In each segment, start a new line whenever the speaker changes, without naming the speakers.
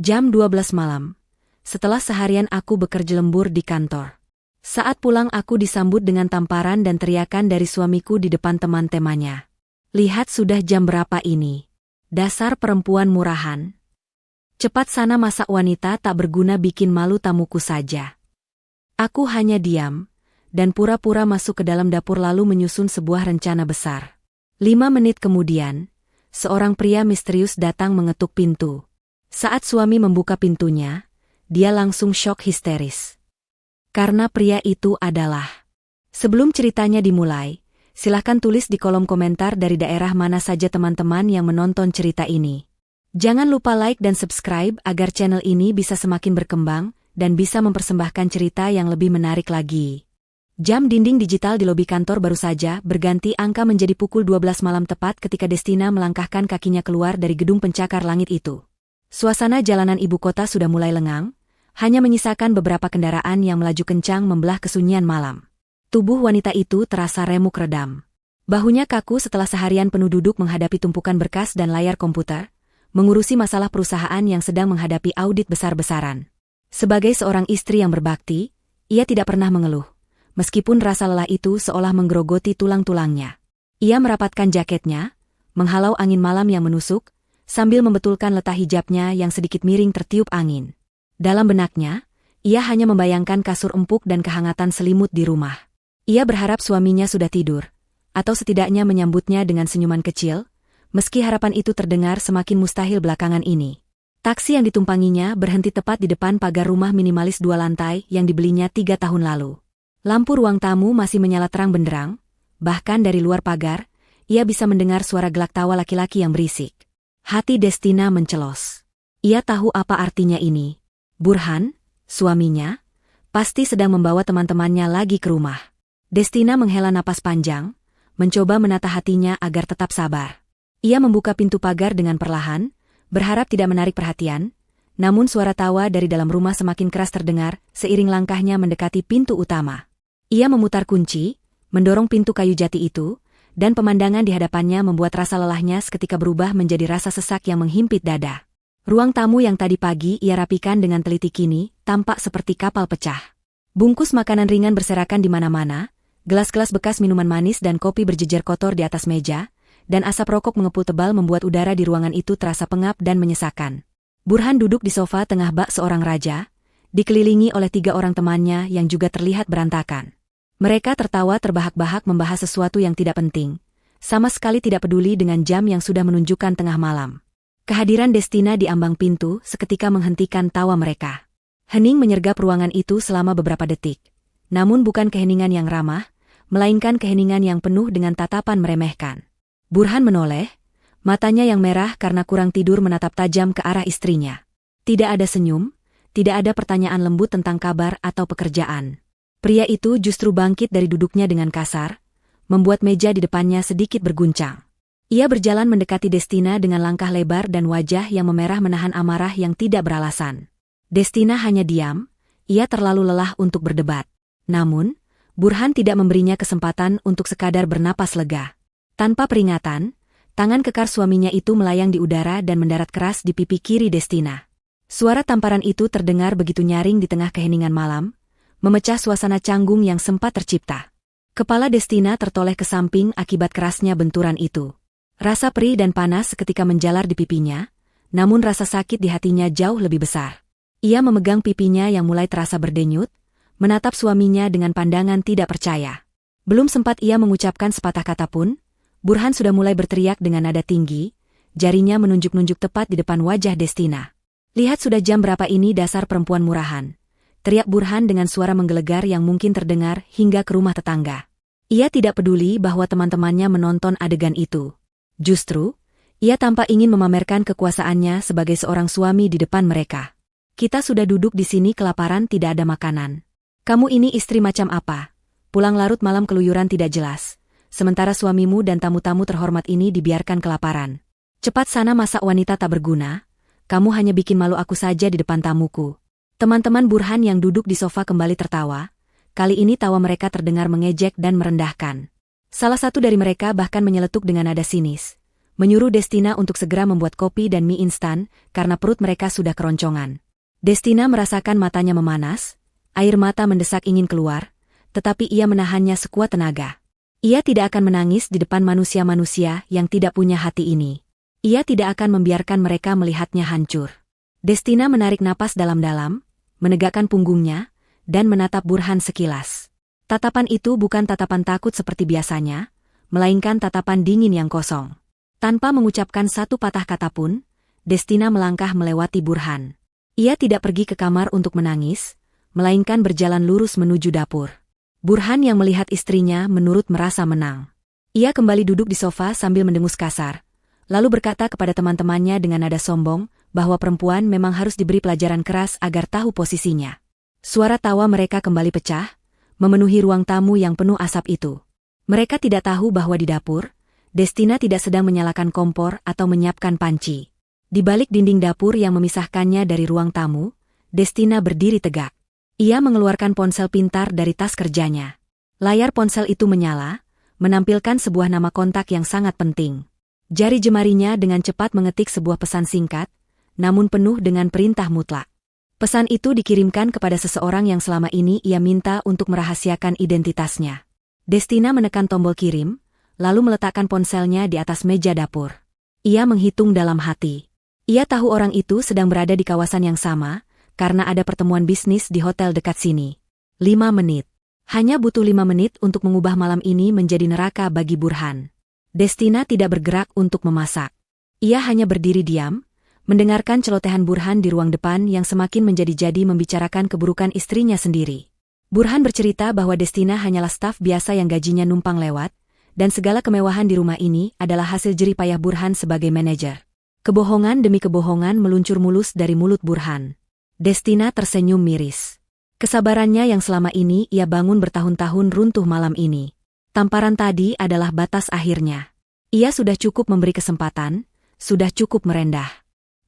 Jam 12 malam. Setelah seharian aku bekerja lembur di kantor. Saat pulang aku disambut dengan tamparan dan teriakan dari suamiku di depan teman-temannya. Lihat sudah jam berapa ini. Dasar perempuan murahan. Cepat sana masak, wanita tak berguna, bikin malu tamuku saja. Aku hanya diam, dan pura-pura masuk ke dalam dapur lalu menyusun sebuah rencana besar. 5 menit kemudian, seorang pria misterius datang mengetuk pintu. Saat suami membuka pintunya, dia langsung syok histeris. Karena pria itu adalah... Sebelum ceritanya dimulai, silahkan tulis di kolom komentar dari daerah mana saja teman-teman yang menonton cerita ini. Jangan lupa like dan subscribe agar channel ini bisa semakin berkembang dan bisa mempersembahkan cerita yang lebih menarik lagi. Jam dinding digital di lobi kantor baru saja berganti angka menjadi pukul 12 malam, tepat ketika Destina melangkahkan kakinya keluar dari gedung pencakar langit itu. Suasana jalanan ibu kota sudah mulai lengang, hanya menyisakan beberapa kendaraan yang melaju kencang membelah kesunyian malam. Tubuh wanita itu terasa remuk redam. Bahunya kaku setelah seharian penuh duduk menghadapi tumpukan berkas dan layar komputer, mengurusi masalah perusahaan yang sedang menghadapi audit besar-besaran. Sebagai seorang istri yang berbakti, ia tidak pernah mengeluh, meskipun rasa lelah itu seolah menggerogoti tulang-tulangnya. Ia merapatkan jaketnya, menghalau angin malam yang menusuk, sambil membetulkan letak hijabnya yang sedikit miring tertiup angin. Dalam benaknya, ia hanya membayangkan kasur empuk dan kehangatan selimut di rumah. Ia berharap suaminya sudah tidur, atau setidaknya menyambutnya dengan senyuman kecil, meski harapan itu terdengar semakin mustahil belakangan ini. Taksi yang ditumpanginya berhenti tepat di depan pagar rumah minimalis 2 lantai yang dibelinya 3 tahun lalu. Lampu ruang tamu masih menyala terang benderang, bahkan dari luar pagar, ia bisa mendengar suara gelak tawa laki-laki yang berisik. Hati Destina mencelos. Ia tahu apa artinya ini. Burhan, suaminya, pasti sedang membawa teman-temannya lagi ke rumah. Destina menghela napas panjang, mencoba menata hatinya agar tetap sabar. Ia membuka pintu pagar dengan perlahan, berharap tidak menarik perhatian, namun suara tawa dari dalam rumah semakin keras terdengar seiring langkahnya mendekati pintu utama. Ia memutar kunci, mendorong pintu kayu jati itu, dan pemandangan di hadapannya membuat rasa lelahnya seketika berubah menjadi rasa sesak yang menghimpit dada. Ruang tamu yang tadi pagi ia rapikan dengan teliti kini tampak seperti kapal pecah. Bungkus makanan ringan berserakan di mana-mana, gelas-gelas bekas minuman manis dan kopi berjejer kotor di atas meja, dan asap rokok mengepul tebal membuat udara di ruangan itu terasa pengap dan menyesakan. Burhan duduk di sofa tengah bak seorang raja, dikelilingi oleh 3 orang temannya yang juga terlihat berantakan. Mereka tertawa terbahak-bahak membahas sesuatu yang tidak penting, sama sekali tidak peduli dengan jam yang sudah menunjukkan tengah malam. Kehadiran Destina di ambang pintu seketika menghentikan tawa mereka. Hening menyergap ruangan itu selama beberapa detik, namun bukan keheningan yang ramah, melainkan keheningan yang penuh dengan tatapan meremehkan. Burhan menoleh, matanya yang merah karena kurang tidur menatap tajam ke arah istrinya. Tidak ada senyum, tidak ada pertanyaan lembut tentang kabar atau pekerjaan. Pria itu justru bangkit dari duduknya dengan kasar, membuat meja di depannya sedikit berguncang. Ia berjalan mendekati Destina dengan langkah lebar dan wajah yang memerah menahan amarah yang tidak beralasan. Destina hanya diam, ia terlalu lelah untuk berdebat. Namun, Burhan tidak memberinya kesempatan untuk sekadar bernapas lega. Tanpa peringatan, tangan kekar suaminya itu melayang di udara dan mendarat keras di pipi kiri Destina. Suara tamparan itu terdengar begitu nyaring di tengah keheningan malam, memecah suasana canggung yang sempat tercipta. Kepala Destina tertoleh ke samping akibat kerasnya benturan itu. Rasa perih dan panas seketika menjalar di pipinya, namun rasa sakit di hatinya jauh lebih besar. Ia memegang pipinya yang mulai terasa berdenyut, menatap suaminya dengan pandangan tidak percaya. Belum sempat ia mengucapkan sepatah kata pun, Burhan sudah mulai berteriak dengan nada tinggi, jarinya menunjuk-nunjuk tepat di depan wajah Destina. Lihat sudah jam berapa ini, dasar perempuan murahan. Teriak Burhan dengan suara menggelegar yang mungkin terdengar hingga ke rumah tetangga. Ia tidak peduli bahwa teman-temannya menonton adegan itu. Justru, ia tampak ingin memamerkan kekuasaannya sebagai seorang suami di depan mereka. Kita sudah duduk di sini kelaparan, tidak ada makanan. Kamu ini istri macam apa? Pulang larut malam keluyuran tidak jelas. Sementara suamimu dan tamu-tamu terhormat ini dibiarkan kelaparan. Cepat sana masak, wanita tak berguna. Kamu hanya bikin malu aku saja di depan tamuku. Teman-teman Burhan yang duduk di sofa kembali tertawa. Kali ini tawa mereka terdengar mengejek dan merendahkan. Salah satu dari mereka bahkan menyeletuk dengan nada sinis. menyuruh Destina untuk segera membuat kopi dan mie instan karena perut mereka sudah keroncongan. Destina merasakan matanya memanas, air mata mendesak ingin keluar, tetapi ia menahannya sekuat tenaga. Ia tidak akan menangis di depan manusia-manusia yang tidak punya hati ini. Ia tidak akan membiarkan mereka melihatnya hancur. Destina menarik napas dalam-dalam, menegakkan punggungnya, dan menatap Burhan sekilas. Tatapan itu bukan tatapan takut seperti biasanya, melainkan tatapan dingin yang kosong. Tanpa mengucapkan satu patah kata pun, Destina melangkah melewati Burhan. Ia tidak pergi ke kamar untuk menangis, melainkan berjalan lurus menuju dapur. Burhan yang melihat istrinya menurut merasa menang. Ia kembali duduk di sofa sambil mendengus kasar, lalu berkata kepada teman-temannya dengan nada sombong bahwa perempuan memang harus diberi pelajaran keras agar tahu posisinya. Suara tawa mereka kembali pecah, memenuhi ruang tamu yang penuh asap itu. Mereka tidak tahu bahwa di dapur, Destina tidak sedang menyalakan kompor atau menyiapkan panci. Di balik dinding dapur yang memisahkannya dari ruang tamu, Destina berdiri tegak. Ia mengeluarkan ponsel pintar dari tas kerjanya. Layar ponsel itu menyala, menampilkan sebuah nama kontak yang sangat penting. Jari jemarinya dengan cepat mengetik sebuah pesan singkat, namun penuh dengan perintah mutlak. Pesan itu dikirimkan kepada seseorang yang selama ini ia minta untuk merahasiakan identitasnya. Destina menekan tombol kirim, lalu meletakkan ponselnya di atas meja dapur. Ia menghitung dalam hati. Ia tahu orang itu sedang berada di kawasan yang sama, karena ada pertemuan bisnis di hotel dekat sini. 5 menit. Hanya butuh 5 menit untuk mengubah malam ini menjadi neraka bagi Burhan. Destina tidak bergerak untuk memasak. Ia hanya berdiri diam, mendengarkan celotehan Burhan di ruang depan yang semakin menjadi-jadi membicarakan keburukan istrinya sendiri. Burhan bercerita bahwa Destina hanyalah staf biasa yang gajinya numpang lewat, dan segala kemewahan di rumah ini adalah hasil jerih payah Burhan sebagai manajer. Kebohongan demi kebohongan meluncur mulus dari mulut Burhan. Destina tersenyum miris. Kesabarannya yang selama ini ia bangun bertahun-tahun runtuh malam ini. Tamparan tadi adalah batas akhirnya. Ia sudah cukup memberi kesempatan, sudah cukup merendah.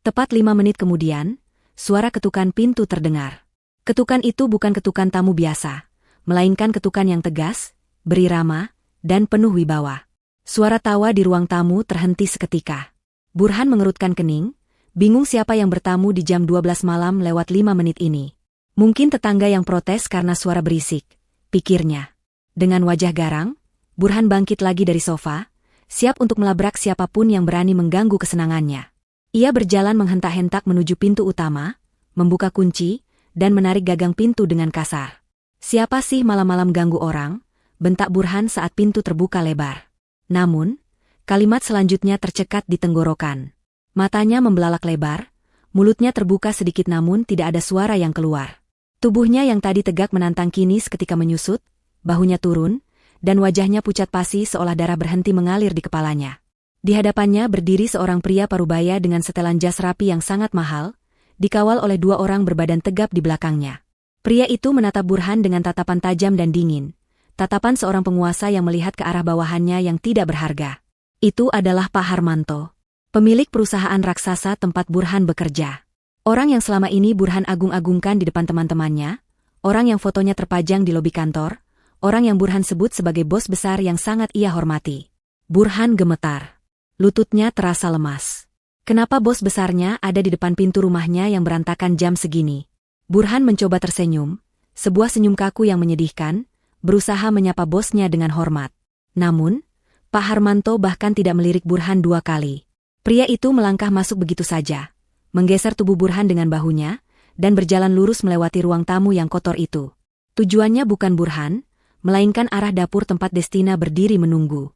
Tepat 5 menit kemudian, suara ketukan pintu terdengar. Ketukan itu bukan ketukan tamu biasa, melainkan ketukan yang tegas, berirama, dan penuh wibawa. Suara tawa di ruang tamu terhenti seketika. Burhan mengerutkan kening, bingung siapa yang bertamu di jam 12 malam lewat 5 menit ini. Mungkin tetangga yang protes karena suara berisik, pikirnya. Dengan wajah garang, Burhan bangkit lagi dari sofa, siap untuk melabrak siapapun yang berani mengganggu kesenangannya. Ia berjalan menghentak-hentak menuju pintu utama, membuka kunci, dan menarik gagang pintu dengan kasar. Siapa sih malam-malam ganggu orang? Bentak Burhan saat pintu terbuka lebar. Namun, kalimat selanjutnya tercekat di tenggorokan. Matanya membelalak lebar, mulutnya terbuka sedikit namun tidak ada suara yang keluar. Tubuhnya yang tadi tegak menantang kini seketika menyusut, bahunya turun, dan wajahnya pucat pasi seolah darah berhenti mengalir di kepalanya. Di hadapannya berdiri seorang pria parubaya dengan setelan jas rapi yang sangat mahal, dikawal oleh 2 orang berbadan tegap di belakangnya. Pria itu menatap Burhan dengan tatapan tajam dan dingin, tatapan seorang penguasa yang melihat ke arah bawahannya yang tidak berharga. Itu adalah Pak Harmanto, pemilik perusahaan raksasa tempat Burhan bekerja. Orang yang selama ini Burhan agung-agungkan di depan teman-temannya, orang yang fotonya terpajang di lobi kantor, orang yang Burhan sebut sebagai bos besar yang sangat ia hormati. Burhan gemetar. Lututnya terasa lemas. Kenapa bos besarnya ada di depan pintu rumahnya yang berantakan jam segini? Burhan mencoba tersenyum, sebuah senyum kaku yang menyedihkan, berusaha menyapa bosnya dengan hormat. Namun, Pak Harmanto bahkan tidak melirik Burhan 2 kali. Pria itu melangkah masuk begitu saja, menggeser tubuh Burhan dengan bahunya, dan berjalan lurus melewati ruang tamu yang kotor itu. Tujuannya bukan Burhan, melainkan arah dapur tempat Destina berdiri menunggu.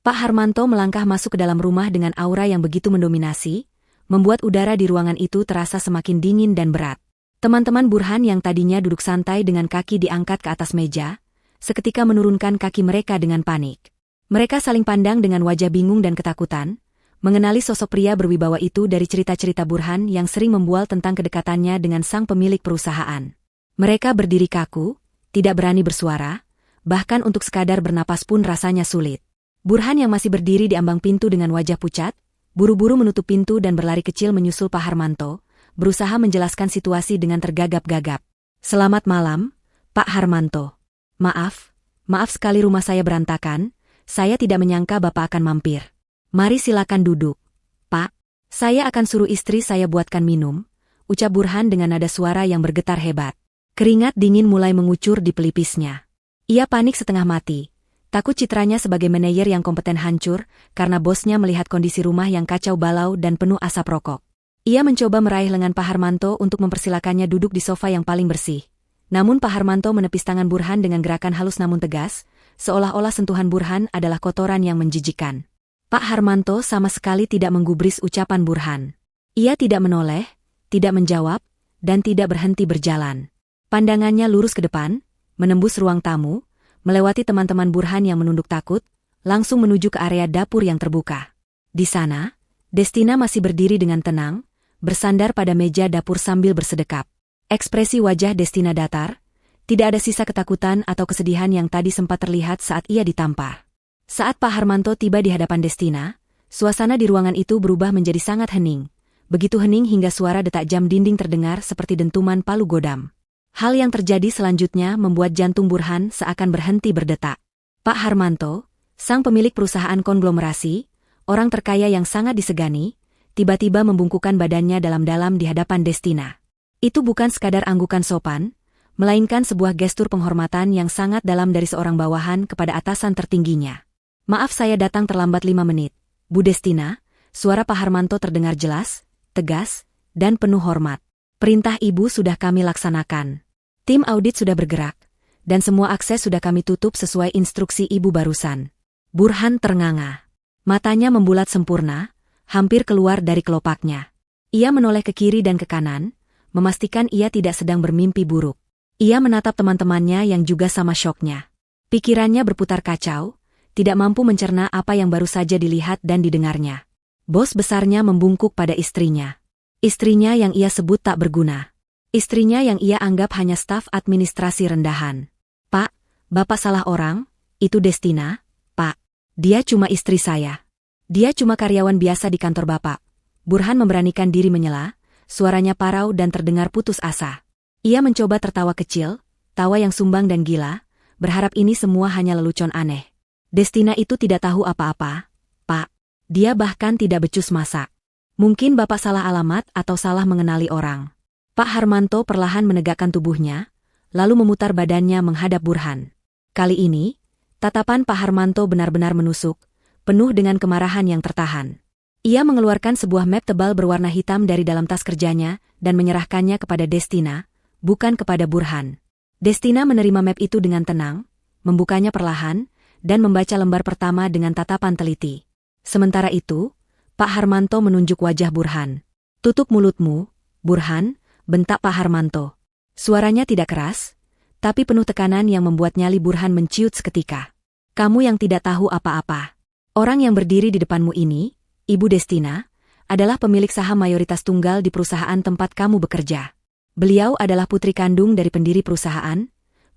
Pak Harmanto melangkah masuk ke dalam rumah dengan aura yang begitu mendominasi, membuat udara di ruangan itu terasa semakin dingin dan berat. Teman-teman Burhan yang tadinya duduk santai dengan kaki diangkat ke atas meja, seketika menurunkan kaki mereka dengan panik. Mereka saling pandang dengan wajah bingung dan ketakutan, mengenali sosok pria berwibawa itu dari cerita-cerita Burhan yang sering membual tentang kedekatannya dengan sang pemilik perusahaan. Mereka berdiri kaku, tidak berani bersuara, bahkan untuk sekadar bernapas pun rasanya sulit. Burhan yang masih berdiri di ambang pintu dengan wajah pucat, buru-buru menutup pintu dan berlari kecil menyusul Pak Harmanto, berusaha menjelaskan situasi dengan tergagap-gagap. "Selamat malam, Pak Harmanto. Maaf sekali rumah saya berantakan, saya tidak menyangka Bapak akan mampir." Mari silakan duduk. Pak, saya akan suruh istri saya buatkan minum, ucap Burhan dengan nada suara yang bergetar hebat. Keringat dingin mulai mengucur di pelipisnya. Ia panik setengah mati. Takut citranya sebagai manajer yang kompeten hancur, karena bosnya melihat kondisi rumah yang kacau balau dan penuh asap rokok. Ia mencoba meraih lengan Pak Harmanto untuk mempersilakannya duduk di sofa yang paling bersih. Namun Pak Harmanto menepis tangan Burhan dengan gerakan halus namun tegas, seolah-olah sentuhan Burhan adalah kotoran yang menjijikan. Pak Harmanto sama sekali tidak menggubris ucapan Burhan. Ia tidak menoleh, tidak menjawab, dan tidak berhenti berjalan. Pandangannya lurus ke depan, menembus ruang tamu, melewati teman-teman Burhan yang menunduk takut, langsung menuju ke area dapur yang terbuka. Di sana, Destina masih berdiri dengan tenang, bersandar pada meja dapur sambil bersedekap. Ekspresi wajah Destina datar, tidak ada sisa ketakutan atau kesedihan yang tadi sempat terlihat saat ia ditampar. Saat Pak Harmanto tiba di hadapan Destina, suasana di ruangan itu berubah menjadi sangat hening. Begitu hening hingga suara detak jam dinding terdengar seperti dentuman palu godam. Hal yang terjadi selanjutnya membuat jantung Burhan seakan berhenti berdetak. Pak Harmanto, sang pemilik perusahaan konglomerasi, orang terkaya yang sangat disegani, tiba-tiba membungkukkan badannya dalam-dalam di hadapan Destina. Itu bukan sekadar anggukan sopan, melainkan sebuah gestur penghormatan yang sangat dalam dari seorang bawahan kepada atasan tertingginya. Maaf saya datang terlambat 5 menit. Bu Destina, suara Pak Harmanto terdengar jelas, tegas, dan penuh hormat. Perintah Ibu sudah kami laksanakan. Tim audit sudah bergerak, dan semua akses sudah kami tutup sesuai instruksi Ibu barusan. Burhan ternganga. Matanya membulat sempurna, hampir keluar dari kelopaknya. Ia menoleh ke kiri dan ke kanan, memastikan ia tidak sedang bermimpi buruk. Ia menatap teman-temannya yang juga sama syoknya. Pikirannya berputar kacau, tidak mampu mencerna apa yang baru saja dilihat dan didengarnya. Bos besarnya membungkuk pada istrinya. Istrinya yang ia sebut tak berguna. Istrinya yang ia anggap hanya staf administrasi rendahan. Pak, Bapak salah orang, itu Destina, Pak. Dia cuma istri saya. Dia cuma karyawan biasa di kantor Bapak. Burhan memberanikan diri menyela, suaranya parau dan terdengar putus asa. Ia mencoba tertawa kecil, tawa yang sumbang dan gila, berharap ini semua hanya lelucon aneh. Destina itu tidak tahu apa-apa, Pak. Dia bahkan tidak becus masak. Mungkin Bapak salah alamat atau salah mengenali orang. Pak Harmanto perlahan menegakkan tubuhnya, lalu memutar badannya menghadap Burhan. Kali ini, tatapan Pak Harmanto benar-benar menusuk, penuh dengan kemarahan yang tertahan. Ia mengeluarkan sebuah map tebal berwarna hitam dari dalam tas kerjanya dan menyerahkannya kepada Destina, bukan kepada Burhan. Destina menerima map itu dengan tenang, membukanya perlahan, dan membaca lembar pertama dengan tatapan teliti. Sementara itu, Pak Harmanto menunjuk wajah Burhan. Tutup mulutmu, Burhan, bentak Pak Harmanto. Suaranya tidak keras, tapi penuh tekanan yang membuat nyali Burhan menciut seketika. Kamu yang tidak tahu apa-apa. Orang yang berdiri di depanmu ini, Ibu Destina, adalah pemilik saham mayoritas tunggal di perusahaan tempat kamu bekerja. Beliau adalah putri kandung dari pendiri perusahaan,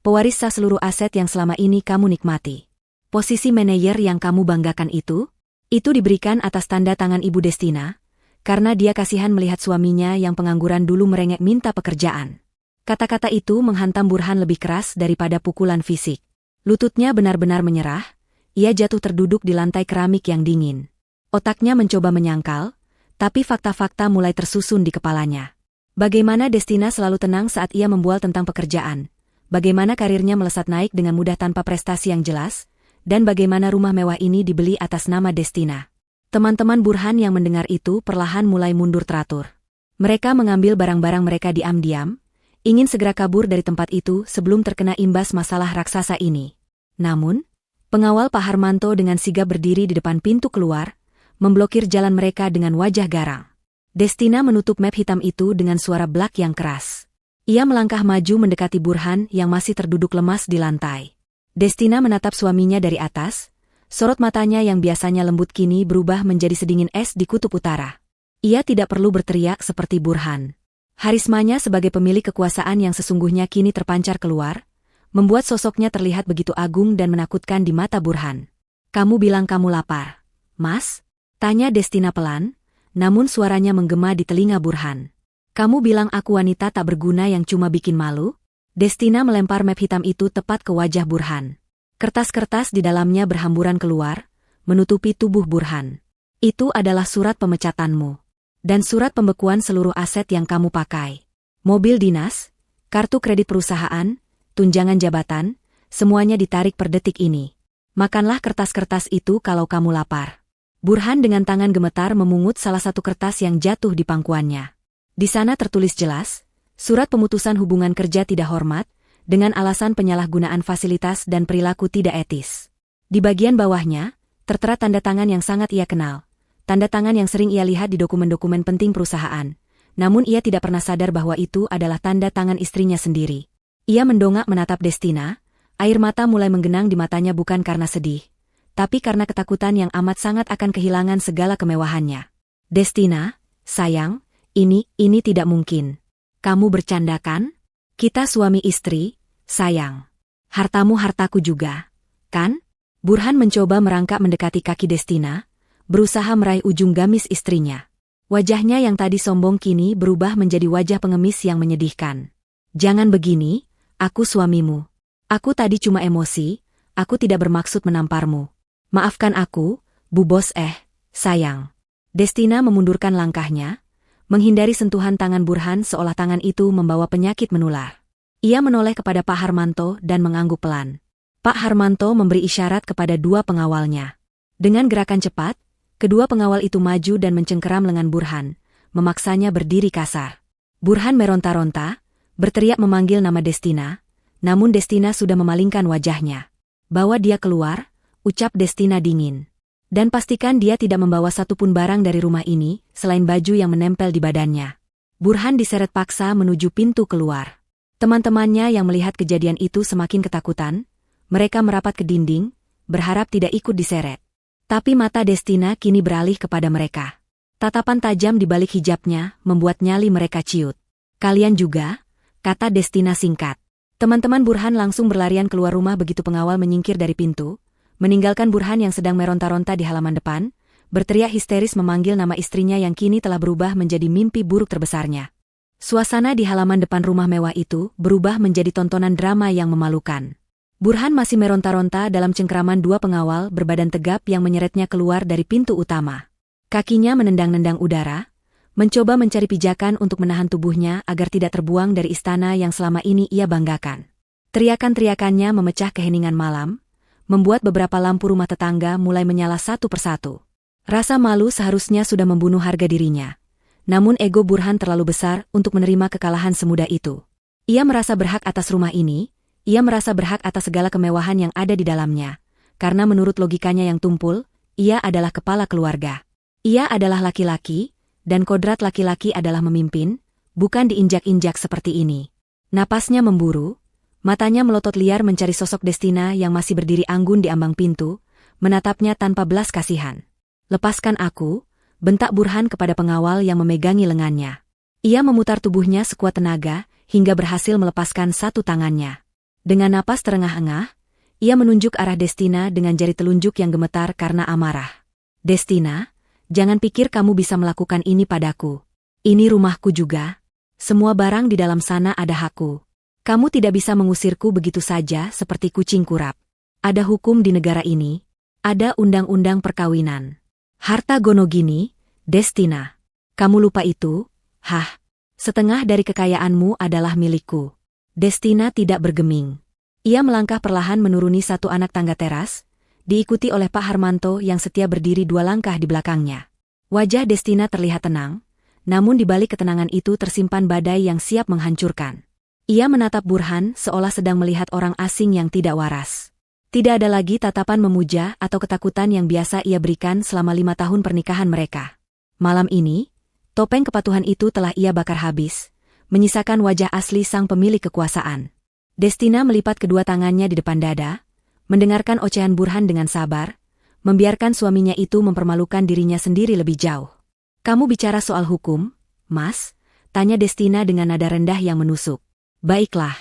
pewaris sah seluruh aset yang selama ini kamu nikmati. Posisi manajer yang kamu banggakan itu diberikan atas tanda tangan Ibu Destina, karena dia kasihan melihat suaminya yang pengangguran dulu merengek minta pekerjaan. Kata-kata itu menghantam Burhan lebih keras daripada pukulan fisik. Lututnya benar-benar menyerah, ia jatuh terduduk di lantai keramik yang dingin. Otaknya mencoba menyangkal, tapi fakta-fakta mulai tersusun di kepalanya. Bagaimana Destina selalu tenang saat ia membual tentang pekerjaan, bagaimana karirnya melesat naik dengan mudah tanpa prestasi yang jelas, dan bagaimana rumah mewah ini dibeli atas nama Destina. Teman-teman Burhan yang mendengar itu perlahan mulai mundur teratur. Mereka mengambil barang-barang mereka diam-diam, ingin segera kabur dari tempat itu sebelum terkena imbas masalah raksasa ini. Namun, pengawal Pak Harmanto dengan sigap berdiri di depan pintu keluar, memblokir jalan mereka dengan wajah garang. Destina menutup map hitam itu dengan suara blak yang keras. Ia melangkah maju mendekati Burhan yang masih terduduk lemas di lantai. Destina menatap suaminya dari atas, sorot matanya yang biasanya lembut kini berubah menjadi sedingin es di kutub utara. Ia tidak perlu berteriak seperti Burhan. Harismanya sebagai pemilik kekuasaan yang sesungguhnya kini terpancar keluar, membuat sosoknya terlihat begitu agung dan menakutkan di mata Burhan. Kamu bilang kamu lapar, Mas? Tanya Destina pelan, namun suaranya menggema di telinga Burhan. Kamu bilang aku wanita tak berguna yang cuma bikin malu? Destina melempar map hitam itu tepat ke wajah Burhan. Kertas-kertas di dalamnya berhamburan keluar, menutupi tubuh Burhan. Itu adalah surat pemecatanmu. Dan surat pembekuan seluruh aset yang kamu pakai. Mobil dinas, kartu kredit perusahaan, tunjangan jabatan, semuanya ditarik per detik ini. Makanlah kertas-kertas itu kalau kamu lapar. Burhan dengan tangan gemetar memungut salah satu kertas yang jatuh di pangkuannya. Di sana tertulis jelas, surat pemutusan hubungan kerja tidak hormat, dengan alasan penyalahgunaan fasilitas dan perilaku tidak etis. Di bagian bawahnya, tertera tanda tangan yang sangat ia kenal. Tanda tangan yang sering ia lihat di dokumen-dokumen penting perusahaan. Namun ia tidak pernah sadar bahwa itu adalah tanda tangan istrinya sendiri. Ia mendongak menatap Destina, air mata mulai menggenang di matanya bukan karena sedih, tapi karena ketakutan yang amat sangat akan kehilangan segala kemewahannya. Destina, sayang, ini tidak mungkin. Kamu bercanda kan? Kita suami istri, sayang. Hartamu hartaku juga, kan? Burhan mencoba merangkak mendekati kaki Destina, berusaha meraih ujung gamis istrinya. Wajahnya yang tadi sombong kini berubah menjadi wajah pengemis yang menyedihkan. Jangan begini, aku suamimu. Aku tadi cuma emosi, aku tidak bermaksud menamparmu. Maafkan aku, Bu Bos sayang. Destina memundurkan langkahnya, menghindari sentuhan tangan Burhan seolah tangan itu membawa penyakit menular. Ia menoleh kepada Pak Harmanto dan mengangguk pelan. Pak Harmanto memberi isyarat kepada dua pengawalnya. Dengan gerakan cepat, kedua pengawal itu maju dan mencengkeram lengan Burhan, memaksanya berdiri kasar. Burhan meronta-ronta, berteriak memanggil nama Destina, namun Destina sudah memalingkan wajahnya. Bawa dia keluar, ucap Destina dingin. Dan pastikan dia tidak membawa satupun barang dari rumah ini, selain baju yang menempel di badannya. Burhan diseret paksa menuju pintu keluar. Teman-temannya yang melihat kejadian itu semakin ketakutan, mereka merapat ke dinding, berharap tidak ikut diseret. Tapi mata Destina kini beralih kepada mereka. Tatapan tajam di balik hijabnya membuat nyali mereka ciut. Kalian juga, kata Destina singkat. Teman-teman Burhan langsung berlarian keluar rumah begitu pengawal menyingkir dari pintu, meninggalkan Burhan yang sedang meronta-ronta di halaman depan, berteriak histeris memanggil nama istrinya yang kini telah berubah menjadi mimpi buruk terbesarnya. Suasana di halaman depan rumah mewah itu berubah menjadi tontonan drama yang memalukan. Burhan masih meronta-ronta dalam cengkraman dua pengawal berbadan tegap yang menyeretnya keluar dari pintu utama. Kakinya menendang-nendang udara, mencoba mencari pijakan untuk menahan tubuhnya agar tidak terbuang dari istana yang selama ini ia banggakan. Teriakan-teriakannya memecah keheningan malam, membuat beberapa lampu rumah tetangga mulai menyala satu persatu. Rasa malu seharusnya sudah membunuh harga dirinya. Namun ego Burhan terlalu besar untuk menerima kekalahan semudah itu. Ia merasa berhak atas rumah ini, ia merasa berhak atas segala kemewahan yang ada di dalamnya, karena menurut logikanya yang tumpul, ia adalah kepala keluarga. Ia adalah laki-laki, dan kodrat laki-laki adalah memimpin, bukan diinjak-injak seperti ini. Napasnya memburu, matanya melotot liar mencari sosok Destina yang masih berdiri anggun di ambang pintu, menatapnya tanpa belas kasihan. Lepaskan aku, bentak Burhan kepada pengawal yang memegangi lengannya. Ia memutar tubuhnya sekuat tenaga, hingga berhasil melepaskan satu tangannya. Dengan napas terengah-engah, ia menunjuk arah Destina dengan jari telunjuk yang gemetar karena amarah. Destina, jangan pikir kamu bisa melakukan ini padaku. Ini rumahku juga. Semua barang di dalam sana ada hakku. Kamu tidak bisa mengusirku begitu saja seperti kucing kurap. Ada hukum di negara ini. Ada undang-undang perkawinan. Harta gonogini, Destina. Kamu lupa itu? Setengah dari kekayaanmu adalah milikku. Destina tidak bergeming. Ia melangkah perlahan menuruni satu anak tangga teras, diikuti oleh Pak Harmanto yang setia berdiri dua langkah di belakangnya. Wajah Destina terlihat tenang, namun di balik ketenangan itu tersimpan badai yang siap menghancurkan. Ia menatap Burhan seolah sedang melihat orang asing yang tidak waras. Tidak ada lagi tatapan memuja atau ketakutan yang biasa ia berikan selama 5 tahun pernikahan mereka. Malam ini, topeng kepatuhan itu telah ia bakar habis, menyisakan wajah asli sang pemilik kekuasaan. Destina melipat kedua tangannya di depan dada, mendengarkan ocehan Burhan dengan sabar, membiarkan suaminya itu mempermalukan dirinya sendiri lebih jauh. Kamu bicara soal hukum, Mas? Tanya Destina dengan nada rendah yang menusuk. Baiklah,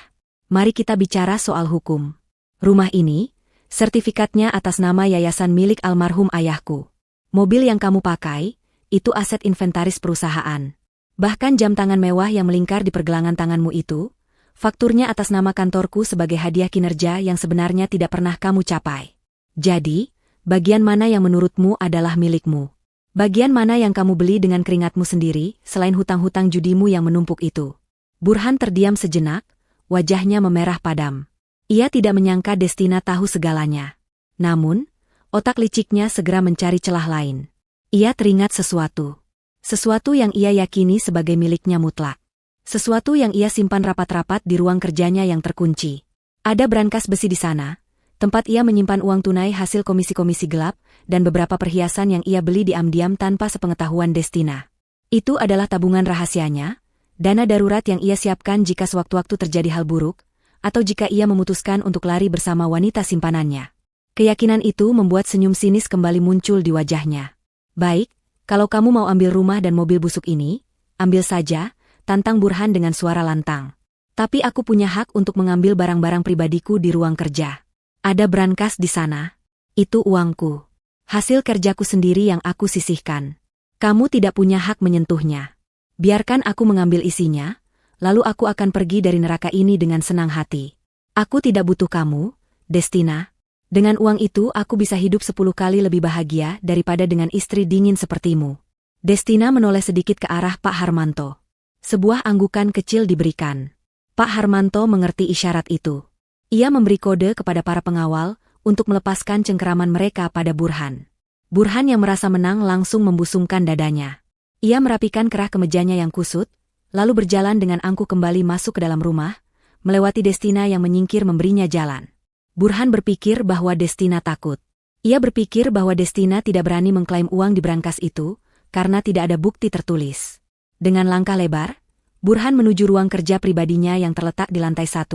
mari kita bicara soal hukum. Rumah ini, sertifikatnya atas nama yayasan milik almarhum ayahku. Mobil yang kamu pakai, itu aset inventaris perusahaan. Bahkan jam tangan mewah yang melingkar di pergelangan tanganmu itu, fakturnya atas nama kantorku sebagai hadiah kinerja yang sebenarnya tidak pernah kamu capai. Jadi, bagian mana yang menurutmu adalah milikmu? Bagian mana yang kamu beli dengan keringatmu sendiri, selain hutang-hutang judimu yang menumpuk itu? Burhan terdiam sejenak, wajahnya memerah padam. Ia tidak menyangka Destina tahu segalanya. Namun, otak liciknya segera mencari celah lain. Ia teringat sesuatu. Sesuatu yang ia yakini sebagai miliknya mutlak. Sesuatu yang ia simpan rapat-rapat di ruang kerjanya yang terkunci. Ada brankas besi di sana, tempat ia menyimpan uang tunai hasil komisi-komisi gelap, dan beberapa perhiasan yang ia beli diam-diam tanpa sepengetahuan Destina. Itu adalah tabungan rahasianya, dana darurat yang ia siapkan jika sewaktu-waktu terjadi hal buruk, atau jika ia memutuskan untuk lari bersama wanita simpanannya. Keyakinan itu membuat senyum sinis kembali muncul di wajahnya. Baik, kalau kamu mau ambil rumah dan mobil busuk ini, ambil saja, tantang Burhan dengan suara lantang. Tapi aku punya hak untuk mengambil barang-barang pribadiku di ruang kerja. Ada brankas di sana. Itu uangku. Hasil kerjaku sendiri yang aku sisihkan. Kamu tidak punya hak menyentuhnya. Biarkan aku mengambil isinya, lalu aku akan pergi dari neraka ini dengan senang hati. Aku tidak butuh kamu, Destina. Dengan uang itu aku bisa hidup 10 kali lebih bahagia daripada dengan istri dingin sepertimu. Destina menoleh sedikit ke arah Pak Harmanto. Sebuah anggukan kecil diberikan. Pak Harmanto mengerti isyarat itu. Ia memberi kode kepada para pengawal untuk melepaskan cengkeraman mereka pada Burhan. Burhan yang merasa menang langsung membusungkan dadanya. Ia merapikan kerah kemejanya yang kusut, lalu berjalan dengan angkuh kembali masuk ke dalam rumah, melewati Destina yang menyingkir memberinya jalan. Burhan berpikir bahwa Destina takut. Ia berpikir bahwa Destina tidak berani mengklaim uang di brankas itu, karena tidak ada bukti tertulis. Dengan langkah lebar, Burhan menuju ruang kerja pribadinya yang terletak di lantai 1,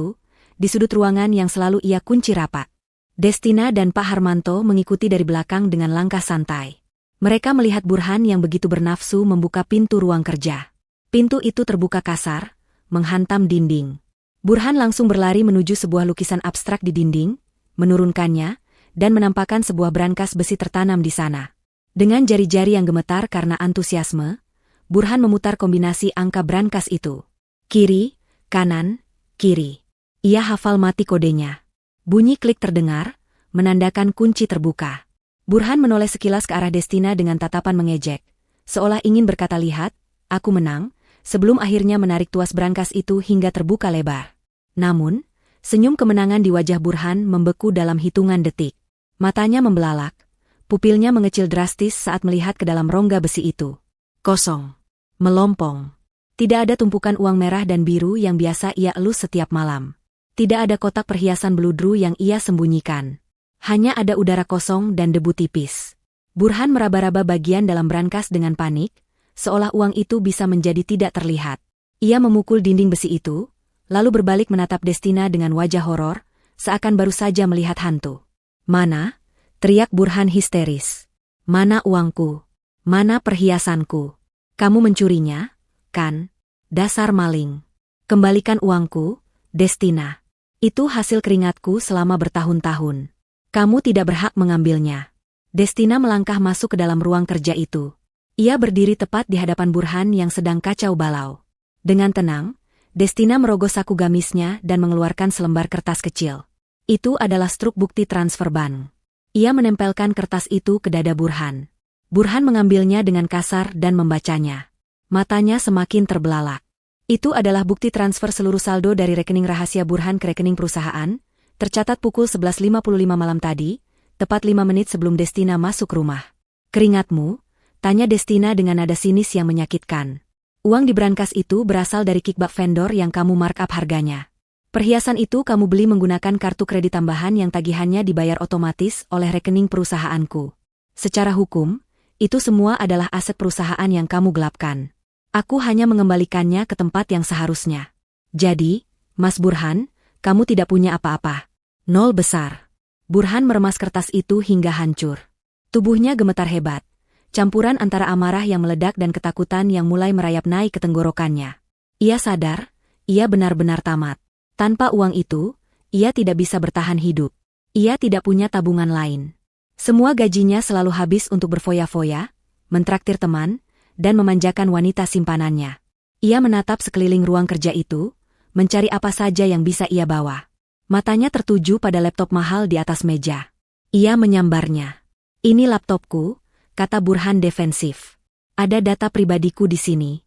di sudut ruangan yang selalu ia kunci rapat. Destina dan Pak Harmanto mengikuti dari belakang dengan langkah santai. Mereka melihat Burhan yang begitu bernafsu membuka pintu ruang kerja. Pintu itu terbuka kasar, menghantam dinding. Burhan langsung berlari menuju sebuah lukisan abstrak di dinding, menurunkannya, dan menampakkan sebuah brankas besi tertanam di sana. Dengan jari-jari yang gemetar karena antusiasme, Burhan memutar kombinasi angka brankas itu. Kiri, kanan, kiri. Ia hafal mati kodenya. Bunyi klik terdengar, menandakan kunci terbuka. Burhan menoleh sekilas ke arah Destina dengan tatapan mengejek, seolah ingin berkata, "Lihat, aku menang," sebelum akhirnya menarik tuas brankas itu hingga terbuka lebar. Namun, senyum kemenangan di wajah Burhan membeku dalam hitungan detik. Matanya membelalak, pupilnya mengecil drastis saat melihat ke dalam rongga besi itu. Kosong. Melompong. Tidak ada tumpukan uang merah dan biru yang biasa ia elus setiap malam. Tidak ada kotak perhiasan beludru yang ia sembunyikan. Hanya ada udara kosong dan debu tipis. Burhan meraba-raba bagian dalam brankas dengan panik, seolah uang itu bisa menjadi tidak terlihat. Ia memukul dinding besi itu, lalu berbalik menatap Destina dengan wajah horor, seakan baru saja melihat hantu. "Mana?" teriak Burhan histeris. "Mana uangku? Mana perhiasanku? Kamu mencurinya, kan? Dasar maling. Kembalikan uangku, Destina. Itu hasil keringatku selama bertahun-tahun. Kamu tidak berhak mengambilnya." Destina melangkah masuk ke dalam ruang kerja itu. Ia berdiri tepat di hadapan Burhan yang sedang kacau balau. Dengan tenang, Destina merogoh saku gamisnya dan mengeluarkan selembar kertas kecil. Itu adalah struk bukti transfer bank. Ia menempelkan kertas itu ke dada Burhan. Burhan mengambilnya dengan kasar dan membacanya. Matanya semakin terbelalak. Itu adalah bukti transfer seluruh saldo dari rekening rahasia Burhan ke rekening perusahaan, tercatat pukul 11.55 malam tadi, tepat 5 menit sebelum Destina masuk rumah. "Keringatmu?" tanya Destina dengan nada sinis yang menyakitkan. "Uang di brankas itu berasal dari kickback vendor yang kamu markup harganya. Perhiasan itu kamu beli menggunakan kartu kredit tambahan yang tagihannya dibayar otomatis oleh rekening perusahaanku. Secara hukum, itu semua adalah aset perusahaan yang kamu gelapkan. Aku hanya mengembalikannya ke tempat yang seharusnya. Jadi, Mas Burhan, kamu tidak punya apa-apa. Nol besar." Burhan meremas kertas itu hingga hancur. Tubuhnya gemetar hebat, campuran antara amarah yang meledak dan ketakutan yang mulai merayap naik ke tenggorokannya. Ia sadar, ia benar-benar tamat. Tanpa uang itu, ia tidak bisa bertahan hidup. Ia tidak punya tabungan lain. Semua gajinya selalu habis untuk berfoya-foya, mentraktir teman, dan memanjakan wanita simpanannya. Ia menatap sekeliling ruang kerja itu, mencari apa saja yang bisa ia bawa. Matanya tertuju pada laptop mahal di atas meja. Ia menyambarnya. "Ini laptopku, kata Burhan defensif. Ada data pribadiku di sini.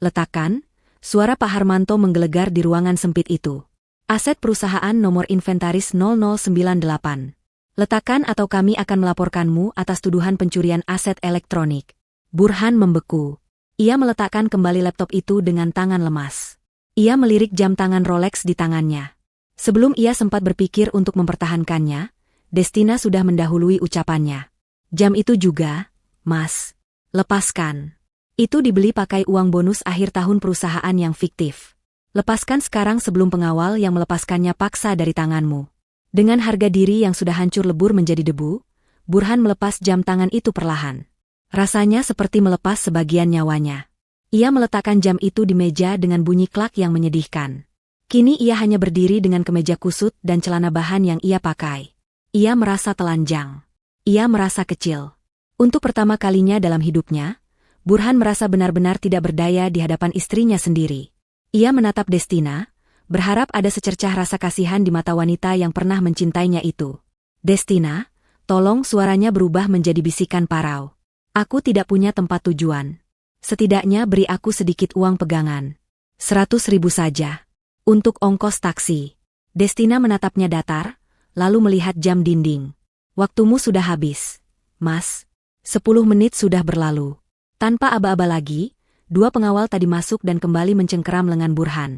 Letakkan, suara Pak Harmanto menggelegar di ruangan sempit itu. Aset perusahaan nomor inventaris 0098. Letakkan atau kami akan melaporkanmu atas tuduhan pencurian aset elektronik. Burhan membeku. Ia meletakkan kembali laptop itu dengan tangan lemas. Ia melirik jam tangan Rolex di tangannya. Sebelum ia sempat berpikir untuk mempertahankannya, Destina sudah mendahului ucapannya. Jam itu juga, Mas. Lepaskan. Itu dibeli pakai uang bonus akhir tahun perusahaan yang fiktif. Lepaskan sekarang sebelum pengawal yang melepaskannya paksa dari tanganmu. Dengan harga diri yang sudah hancur lebur menjadi debu, Burhan melepas jam tangan itu perlahan. Rasanya seperti melepas sebagian nyawanya. Ia meletakkan jam itu di meja dengan bunyi klak yang menyedihkan. Kini ia hanya berdiri dengan kemeja kusut dan celana bahan yang ia pakai. Ia merasa telanjang. Ia merasa kecil. Untuk pertama kalinya dalam hidupnya, Burhan merasa benar-benar tidak berdaya di hadapan istrinya sendiri. Ia menatap Destina, berharap ada secercah rasa kasihan di mata wanita yang pernah mencintainya itu. Destina, tolong, suaranya berubah menjadi bisikan parau. Aku tidak punya tempat tujuan. Setidaknya beri aku sedikit uang pegangan. 100.000 saja. Untuk ongkos taksi. Destina menatapnya datar, lalu melihat jam dinding. Waktumu sudah habis, Mas. 10 menit sudah berlalu. Tanpa aba-aba lagi, dua pengawal tadi masuk dan kembali mencengkeram lengan Burhan.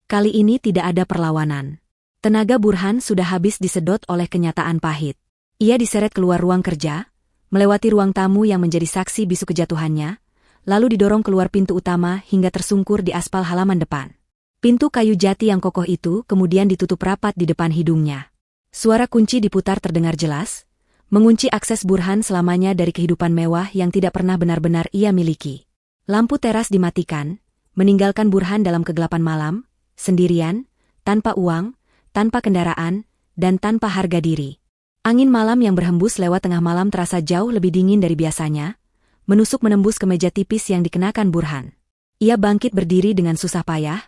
Kali ini tidak ada perlawanan. Tenaga Burhan sudah habis disedot oleh kenyataan pahit. Ia diseret keluar ruang kerja, melewati ruang tamu yang menjadi saksi bisu kejatuhannya, lalu didorong keluar pintu utama hingga tersungkur di aspal halaman depan. Pintu kayu jati yang kokoh itu kemudian ditutup rapat di depan hidungnya. Suara kunci diputar terdengar jelas, mengunci akses Burhan selamanya dari kehidupan mewah yang tidak pernah benar-benar ia miliki. Lampu teras dimatikan, meninggalkan Burhan dalam kegelapan malam, sendirian, tanpa uang, tanpa kendaraan, dan tanpa harga diri. Angin malam yang berhembus lewat tengah malam terasa jauh lebih dingin dari biasanya, menusuk menembus kemeja tipis yang dikenakan Burhan. Ia bangkit berdiri dengan susah payah,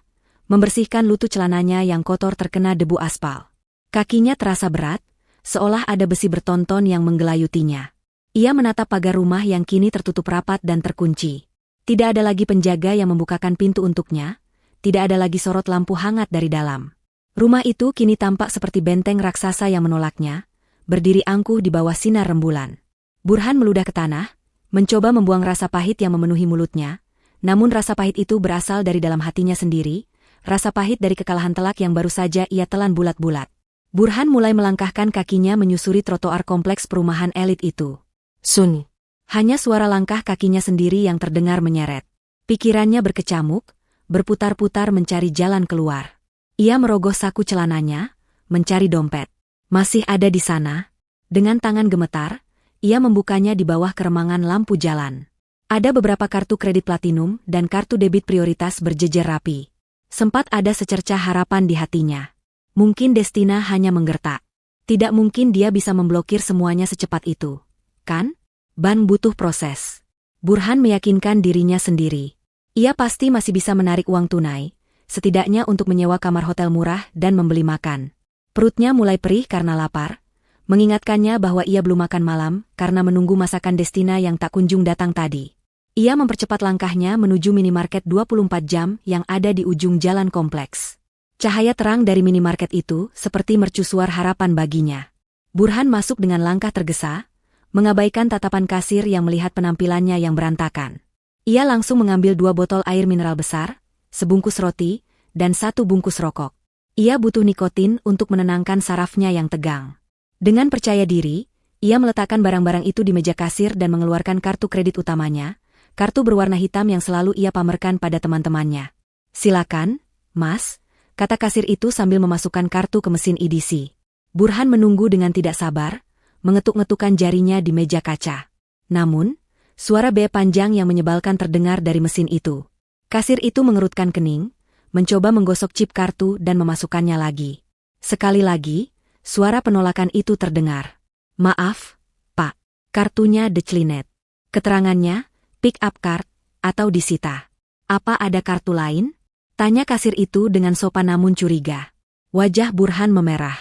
membersihkan lutut celananya yang kotor terkena debu aspal. Kakinya terasa berat, seolah ada besi bertonton yang menggelayutinya. Ia menatap pagar rumah yang kini tertutup rapat dan terkunci. Tidak ada lagi penjaga yang membukakan pintu untuknya, tidak ada lagi sorot lampu hangat dari dalam. Rumah itu kini tampak seperti benteng raksasa yang menolaknya, berdiri angkuh di bawah sinar rembulan. Burhan meludah ke tanah, mencoba membuang rasa pahit yang memenuhi mulutnya, namun rasa pahit itu berasal dari dalam hatinya sendiri, rasa pahit dari kekalahan telak yang baru saja ia telan bulat-bulat. Burhan mulai melangkahkan kakinya menyusuri trotoar kompleks perumahan elit itu. Sun. Hanya suara langkah kakinya sendiri yang terdengar menyeret. Pikirannya berkecamuk, berputar-putar mencari jalan keluar. Ia merogoh saku celananya, mencari dompet. Masih ada di sana. Dengan tangan gemetar, ia membukanya di bawah keremangan lampu jalan. Ada beberapa kartu kredit platinum dan kartu debit prioritas berjejer rapi. Sempat ada secercah harapan di hatinya. Mungkin Destina hanya menggertak. Tidak mungkin dia bisa memblokir semuanya secepat itu. Kan? Ban butuh proses. Burhan meyakinkan dirinya sendiri. Ia pasti masih bisa menarik uang tunai, setidaknya untuk menyewa kamar hotel murah dan membeli makan. Perutnya mulai perih karena lapar, mengingatkannya bahwa ia belum makan malam karena menunggu masakan Destina yang tak kunjung datang tadi. Ia mempercepat langkahnya menuju minimarket 24 jam yang ada di ujung jalan kompleks. Cahaya terang dari minimarket itu seperti mercusuar harapan baginya. Burhan masuk dengan langkah tergesa, mengabaikan tatapan kasir yang melihat penampilannya yang berantakan. Ia langsung mengambil 2 botol air mineral besar, sebungkus roti, dan 1 bungkus rokok. Ia butuh nikotin untuk menenangkan sarafnya yang tegang. Dengan percaya diri, ia meletakkan barang-barang itu di meja kasir dan mengeluarkan kartu kredit utamanya, kartu berwarna hitam yang selalu ia pamerkan pada teman-temannya. Silakan, Mas, kata kasir itu sambil memasukkan kartu ke mesin EDC. Burhan menunggu dengan tidak sabar, mengetuk-ngetukkan jarinya di meja kaca. Namun, suara B panjang yang menyebalkan terdengar dari mesin itu. Kasir itu mengerutkan kening, mencoba menggosok chip kartu dan memasukkannya lagi. Sekali lagi, suara penolakan itu terdengar. Maaf, Pak. Kartunya declinet. Keterangannya, pick up card, atau disita. Apa ada kartu lain? Tanya kasir itu dengan sopan namun curiga. Wajah Burhan memerah.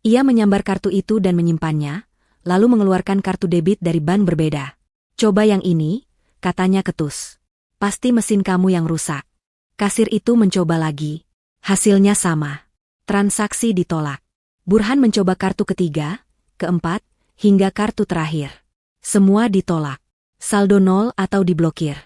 Ia menyambar kartu itu dan menyimpannya, lalu mengeluarkan kartu debit dari bank berbeda. Coba yang ini, katanya ketus. Pasti mesin kamu yang rusak. Kasir itu mencoba lagi. Hasilnya sama. Transaksi ditolak. Burhan mencoba kartu ketiga, keempat, hingga kartu terakhir. Semua ditolak. Saldo nol atau diblokir.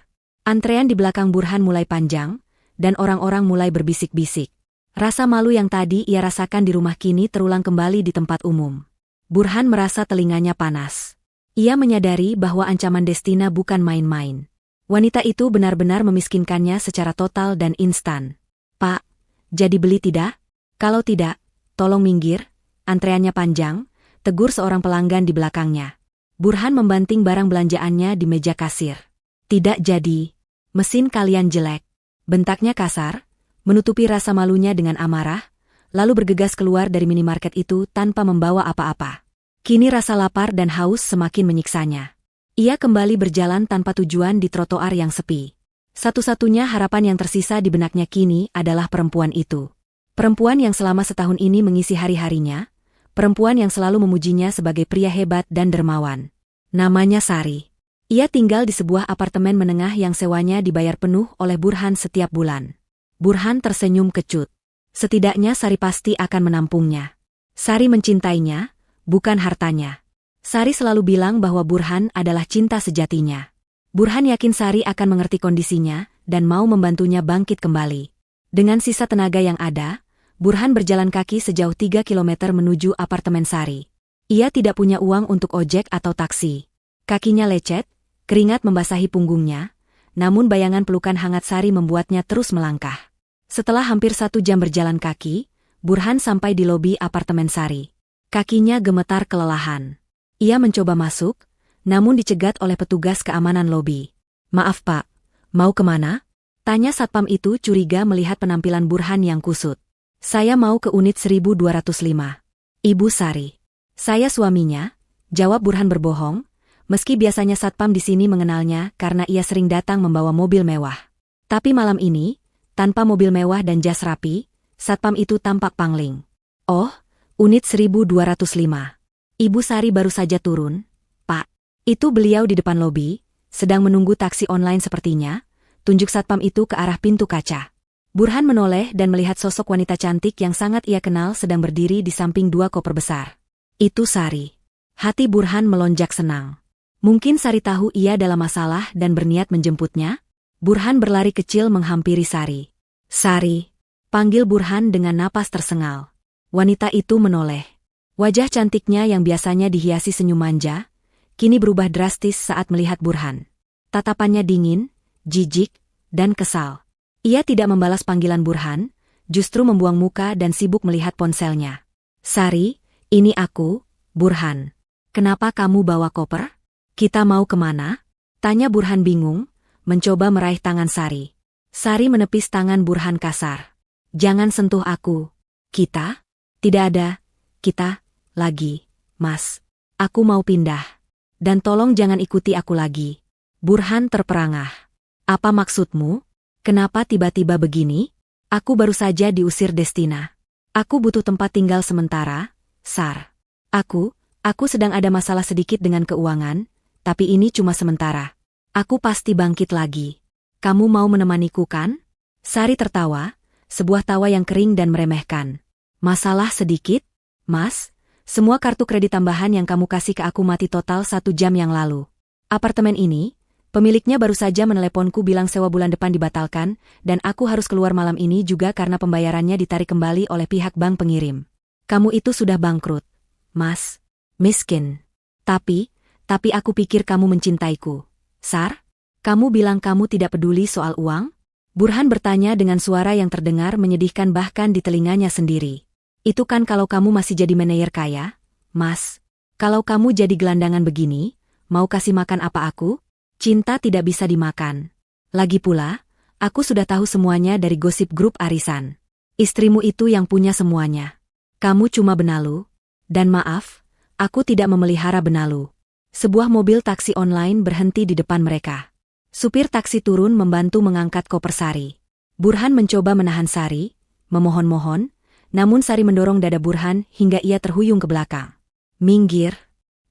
Antrean di belakang Burhan mulai panjang, dan orang-orang mulai berbisik-bisik. Rasa malu yang tadi ia rasakan di rumah kini terulang kembali di tempat umum. Burhan merasa telinganya panas. Ia menyadari bahwa ancaman Destina bukan main-main. Wanita itu benar-benar memiskinkannya secara total dan instan. Pak, jadi beli tidak? Kalau tidak, tolong minggir, antreannya panjang, tegur seorang pelanggan di belakangnya. Burhan membanting barang belanjaannya di meja kasir. Tidak jadi. Mesin kalian jelek. Bentaknya kasar, menutupi rasa malunya dengan amarah, lalu bergegas keluar dari minimarket itu tanpa membawa apa-apa. Kini rasa lapar dan haus semakin menyiksanya. Ia kembali berjalan tanpa tujuan di trotoar yang sepi. Satu-satunya harapan yang tersisa di benaknya kini adalah perempuan itu. Perempuan yang selama setahun ini mengisi hari-harinya, perempuan yang selalu memujinya sebagai pria hebat dan dermawan. Namanya Sari. Ia tinggal di sebuah apartemen menengah yang sewanya dibayar penuh oleh Burhan setiap bulan. Burhan tersenyum kecut. Setidaknya Sari pasti akan menampungnya. Sari mencintainya, bukan hartanya. Sari selalu bilang bahwa Burhan adalah cinta sejatinya. Burhan yakin Sari akan mengerti kondisinya dan mau membantunya bangkit kembali. Dengan sisa tenaga yang ada, Burhan berjalan kaki sejauh 3 kilometer menuju apartemen Sari. Ia tidak punya uang untuk ojek atau taksi. Kakinya lecet, keringat membasahi punggungnya, namun bayangan pelukan hangat Sari membuatnya terus melangkah. Setelah hampir 1 jam berjalan kaki, Burhan sampai di lobi apartemen Sari. Kakinya gemetar kelelahan. Ia mencoba masuk, namun dicegat oleh petugas keamanan lobi. Maaf Pak, mau kemana? Tanya satpam itu curiga melihat penampilan Burhan yang kusut. Saya mau ke unit 1205. Ibu Sari. Saya suaminya, jawab Burhan berbohong, meski biasanya satpam di sini mengenalnya karena ia sering datang membawa mobil mewah. Tapi malam ini, tanpa mobil mewah dan jas rapi, satpam itu tampak pangling. Oh, unit 1205. Ibu Sari baru saja turun, Pak. Itu beliau di depan lobi, sedang menunggu taksi online sepertinya, tunjuk satpam itu ke arah pintu kaca. Burhan menoleh dan melihat sosok wanita cantik yang sangat ia kenal sedang berdiri di samping 2 koper besar. Itu Sari. Hati Burhan melonjak senang. Mungkin Sari tahu ia dalam masalah dan berniat menjemputnya. Burhan berlari kecil menghampiri Sari. Sari, panggil Burhan dengan napas tersengal. Wanita itu menoleh. Wajah cantiknya yang biasanya dihiasi senyum manja, kini berubah drastis saat melihat Burhan. Tatapannya dingin, jijik, dan kesal. Ia tidak membalas panggilan Burhan, justru membuang muka dan sibuk melihat ponselnya. Sari, ini aku, Burhan. Kenapa kamu bawa koper? Kita mau kemana? Tanya Burhan bingung, mencoba meraih tangan Sari. Sari menepis tangan Burhan kasar. Jangan sentuh aku. Kita? Tidak ada. Kita, lagi, Mas. Aku mau pindah. Dan tolong jangan ikuti aku lagi. Burhan terperangah. Apa maksudmu? Kenapa tiba-tiba begini? Aku baru saja diusir Destina. Aku butuh tempat tinggal sementara, Sar. Aku sedang ada masalah sedikit dengan keuangan, tapi ini cuma sementara. Aku pasti bangkit lagi. Kamu mau menemaniku kan? Sari tertawa, sebuah tawa yang kering dan meremehkan. Masalah sedikit? Mas, semua kartu kredit tambahan yang kamu kasih ke aku mati total 1 jam yang lalu. Apartemen ini, pemiliknya baru saja meneleponku bilang sewa bulan depan dibatalkan, dan aku harus keluar malam ini juga karena pembayarannya ditarik kembali oleh pihak bank pengirim. Kamu itu sudah bangkrut, Mas. Miskin. Tapi aku pikir kamu mencintaiku. Sar, kamu bilang kamu tidak peduli soal uang? Burhan bertanya dengan suara yang terdengar menyedihkan bahkan di telinganya sendiri. Itu kan kalau kamu masih jadi manajer kaya, Mas. Kalau kamu jadi gelandangan begini, mau kasih makan apa aku? Cinta tidak bisa dimakan. Lagi pula, aku sudah tahu semuanya dari gosip grup arisan. Istrimu itu yang punya semuanya. Kamu cuma benalu. Dan maaf, aku tidak memelihara benalu. Sebuah mobil taksi online berhenti di depan mereka. Supir taksi turun membantu mengangkat koper Sari. Burhan mencoba menahan Sari, memohon-mohon, namun Sari mendorong dada Burhan hingga ia terhuyung ke belakang. Minggir.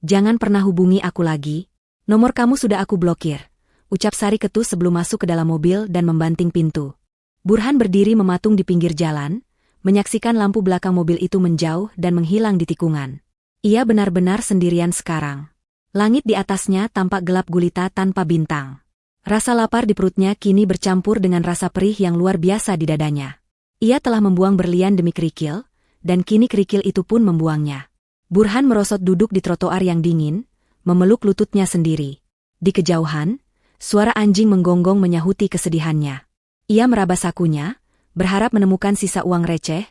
Jangan pernah hubungi aku lagi. Nomor kamu sudah aku blokir, ucap Sari Ketus sebelum masuk ke dalam mobil dan membanting pintu. Burhan berdiri mematung di pinggir jalan, menyaksikan lampu belakang mobil itu menjauh dan menghilang di tikungan. Ia benar-benar sendirian sekarang. Langit di atasnya tampak gelap gulita tanpa bintang. Rasa lapar di perutnya kini bercampur dengan rasa perih yang luar biasa di dadanya. Ia telah membuang berlian demi kerikil, dan kini kerikil itu pun membuangnya. Burhan merosot duduk di trotoar yang dingin, memeluk lututnya sendiri. Di kejauhan, suara anjing menggonggong menyahuti kesedihannya. Ia meraba sakunya, berharap menemukan sisa uang receh,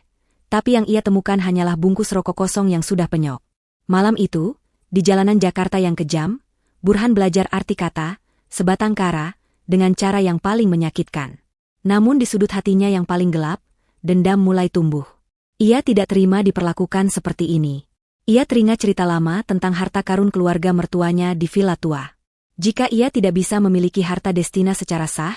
tapi yang ia temukan hanyalah bungkus rokok kosong yang sudah penyok. Malam itu, di jalanan Jakarta yang kejam, Burhan belajar arti kata, sebatang kara, dengan cara yang paling menyakitkan. Namun di sudut hatinya yang paling gelap, dendam mulai tumbuh. Ia tidak terima diperlakukan seperti ini. Ia teringat cerita lama tentang harta karun keluarga mertuanya di villa tua. Jika ia tidak bisa memiliki harta Destina secara sah,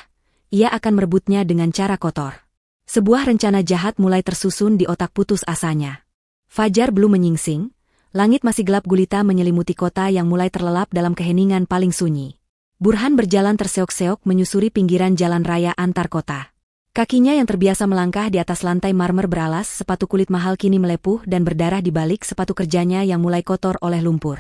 ia akan merebutnya dengan cara kotor. Sebuah rencana jahat mulai tersusun di otak putus asanya. Fajar belum menyingsing, langit masih gelap gulita menyelimuti kota yang mulai terlelap dalam keheningan paling sunyi. Burhan berjalan terseok-seok menyusuri pinggiran jalan raya antar kota. Kakinya yang terbiasa melangkah di atas lantai marmer beralas sepatu kulit mahal kini melepuh dan berdarah di balik sepatu kerjanya yang mulai kotor oleh lumpur.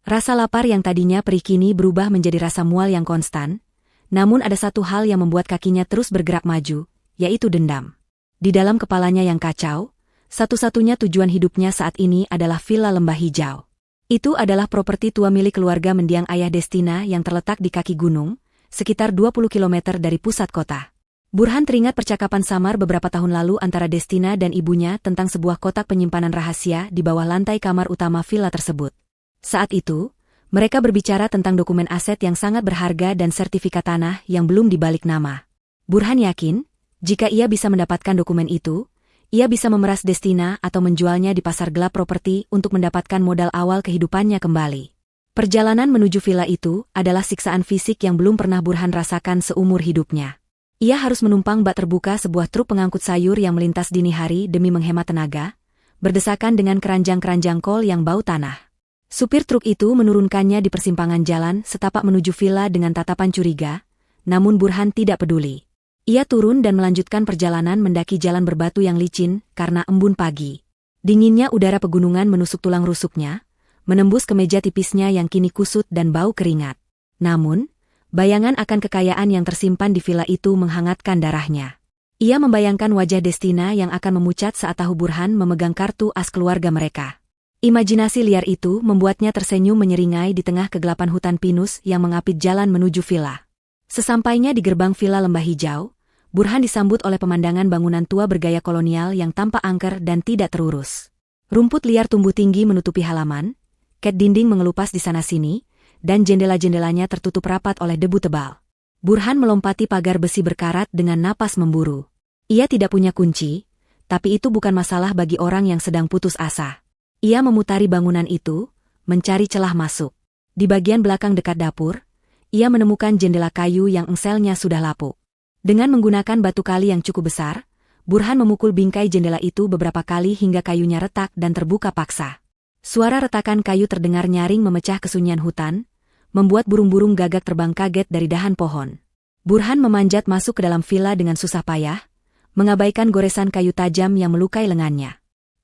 Rasa lapar yang tadinya perih kini berubah menjadi rasa mual yang konstan, namun ada satu hal yang membuat kakinya terus bergerak maju, yaitu dendam. Di dalam kepalanya yang kacau, satu-satunya tujuan hidupnya saat ini adalah Villa Lembah Hijau. Itu adalah properti tua milik keluarga mendiang ayah Destina yang terletak di kaki gunung, sekitar 20 km dari pusat kota. Burhan teringat percakapan samar beberapa tahun lalu antara Destina dan ibunya tentang sebuah kotak penyimpanan rahasia di bawah lantai kamar utama villa tersebut. Saat itu, mereka berbicara tentang dokumen aset yang sangat berharga dan sertifikat tanah yang belum dibalik nama. Burhan yakin, jika ia bisa mendapatkan dokumen itu, ia bisa memeras Destina atau menjualnya di pasar gelap properti untuk mendapatkan modal awal kehidupannya kembali. Perjalanan menuju villa itu adalah siksaan fisik yang belum pernah Burhan rasakan seumur hidupnya. Ia harus menumpang bak terbuka sebuah truk pengangkut sayur yang melintas dini hari demi menghemat tenaga, berdesakan dengan keranjang-keranjang kol yang bau tanah. Supir truk itu menurunkannya di persimpangan jalan setapak menuju villa dengan tatapan curiga, namun Burhan tidak peduli. Ia turun dan melanjutkan perjalanan mendaki jalan berbatu yang licin karena embun pagi. Dinginnya udara pegunungan menusuk tulang rusuknya, menembus kemeja tipisnya yang kini kusut dan bau keringat. Namun, bayangan akan kekayaan yang tersimpan di villa itu menghangatkan darahnya. Ia membayangkan wajah Destina yang akan memucat saat tahu Burhan memegang kartu as keluarga mereka. Imajinasi liar itu membuatnya tersenyum menyeringai di tengah kegelapan hutan pinus yang mengapit jalan menuju villa. Sesampainya di gerbang villa Lembah Hijau, Burhan disambut oleh pemandangan bangunan tua bergaya kolonial yang tampak angker dan tidak terurus. Rumput liar tumbuh tinggi menutupi halaman, ket dinding mengelupas di sana-sini, dan jendela-jendelanya tertutup rapat oleh debu tebal. Burhan melompati pagar besi berkarat dengan napas memburu. Ia tidak punya kunci, tapi itu bukan masalah bagi orang yang sedang putus asa. Ia memutari bangunan itu, mencari celah masuk. Di bagian belakang dekat dapur, ia menemukan jendela kayu yang engselnya sudah lapuk. Dengan menggunakan batu kali yang cukup besar, Burhan memukul bingkai jendela itu beberapa kali hingga kayunya retak dan terbuka paksa. Suara retakan kayu terdengar nyaring memecah kesunyian hutan, membuat burung-burung gagak terbang kaget dari dahan pohon. Burhan memanjat masuk ke dalam villa dengan susah payah, mengabaikan goresan kayu tajam yang melukai lengannya.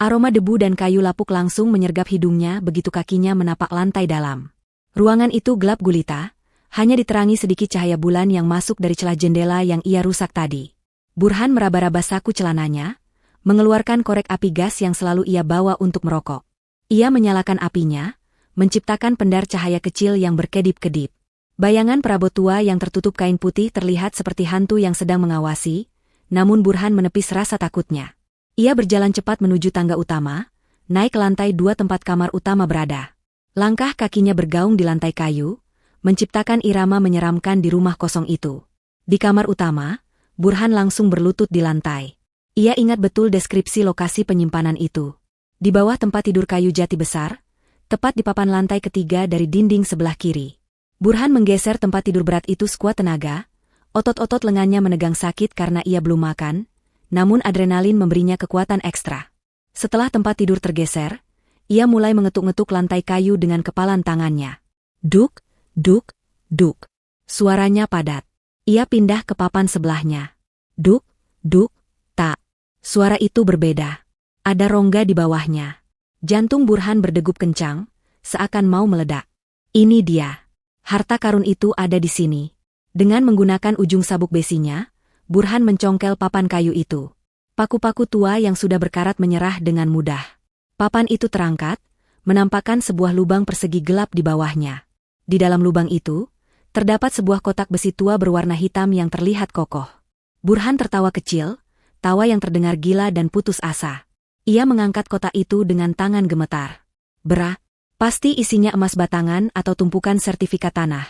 Aroma debu dan kayu lapuk langsung menyergap hidungnya begitu kakinya menapak lantai dalam. Ruangan itu gelap gulita, hanya diterangi sedikit cahaya bulan yang masuk dari celah jendela yang ia rusak tadi. Burhan meraba-raba saku celananya, mengeluarkan korek api gas yang selalu ia bawa untuk merokok. Ia menyalakan apinya, menciptakan pendar cahaya kecil yang berkedip-kedip. Bayangan perabot tua yang tertutup kain putih terlihat seperti hantu yang sedang mengawasi, namun Burhan menepis rasa takutnya. Ia berjalan cepat menuju tangga utama, naik ke lantai 2 tempat kamar utama berada. Langkah kakinya bergaung di lantai kayu, menciptakan irama menyeramkan di rumah kosong itu. Di kamar utama, Burhan langsung berlutut di lantai. Ia ingat betul deskripsi lokasi penyimpanan itu. Di bawah tempat tidur kayu jati besar, tepat di papan lantai ketiga dari dinding sebelah kiri. Burhan menggeser tempat tidur berat itu sekuat tenaga, otot-otot lengannya menegang sakit karena ia belum makan, namun adrenalin memberinya kekuatan ekstra. Setelah tempat tidur tergeser, ia mulai mengetuk-ngetuk lantai kayu dengan kepalan tangannya. Duk, duk, Duk. Suaranya padat. Ia pindah ke papan sebelahnya. Duk, duk, tak. Suara itu berbeda. Ada rongga di bawahnya. Jantung Burhan berdegup kencang, seakan mau meledak. Ini dia. Harta karun itu ada di sini. Dengan menggunakan ujung sabuk besinya, Burhan mencongkel papan kayu itu. Paku-paku tua yang sudah berkarat menyerah dengan mudah. Papan itu terangkat, menampakkan sebuah lubang persegi gelap di bawahnya. Di dalam lubang itu, terdapat sebuah kotak besi tua berwarna hitam yang terlihat kokoh. Burhan tertawa kecil, tawa yang terdengar gila dan putus asa. Ia mengangkat kotak itu dengan tangan gemetar. Pasti isinya emas batangan atau tumpukan sertifikat tanah,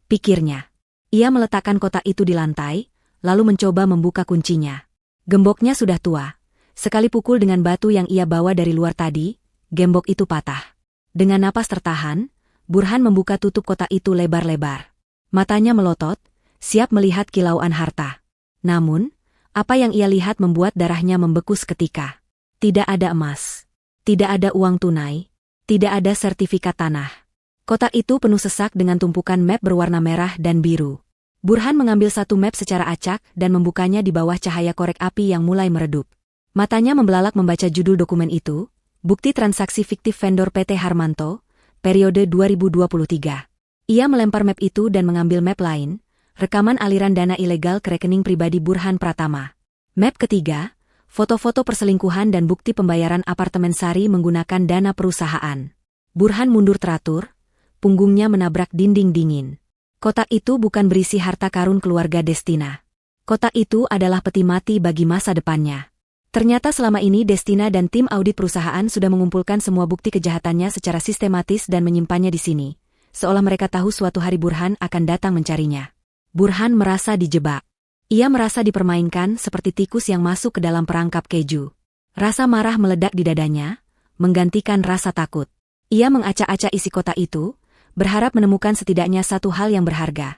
pikirnya. Ia meletakkan kotak itu di lantai, lalu mencoba membuka kuncinya. Gemboknya sudah tua. Sekali pukul dengan batu yang ia bawa dari luar tadi, gembok itu patah. Dengan napas tertahan, Burhan membuka tutup kotak itu lebar-lebar. Matanya melotot, siap melihat kilauan harta. Namun, apa yang ia lihat membuat darahnya membeku seketika. Tidak ada emas. Tidak ada uang tunai. Tidak ada sertifikat tanah. Kotak itu penuh sesak dengan tumpukan map berwarna merah dan biru. Burhan mengambil satu map secara acak dan membukanya di bawah cahaya korek api yang mulai meredup. Matanya membelalak membaca judul dokumen itu, Bukti Transaksi Fiktif Vendor PT Harmanto, periode 2023. Ia melempar map itu dan mengambil map lain, rekaman aliran dana ilegal ke rekening pribadi Burhan Pratama. Map ketiga, foto-foto perselingkuhan dan bukti pembayaran apartemen Sari menggunakan dana perusahaan. Burhan mundur teratur, punggungnya menabrak dinding dingin. Kotak itu bukan berisi harta karun keluarga Destina. Kotak itu adalah peti mati bagi masa depannya. Ternyata selama ini Destina dan tim audit perusahaan sudah mengumpulkan semua bukti kejahatannya secara sistematis dan menyimpannya di sini, seolah mereka tahu suatu hari Burhan akan datang mencarinya. Burhan merasa dijebak. Ia merasa dipermainkan seperti tikus yang masuk ke dalam perangkap keju. Rasa marah meledak di dadanya, menggantikan rasa takut. Ia mengacak-acak isi kotak itu, berharap menemukan setidaknya satu hal yang berharga.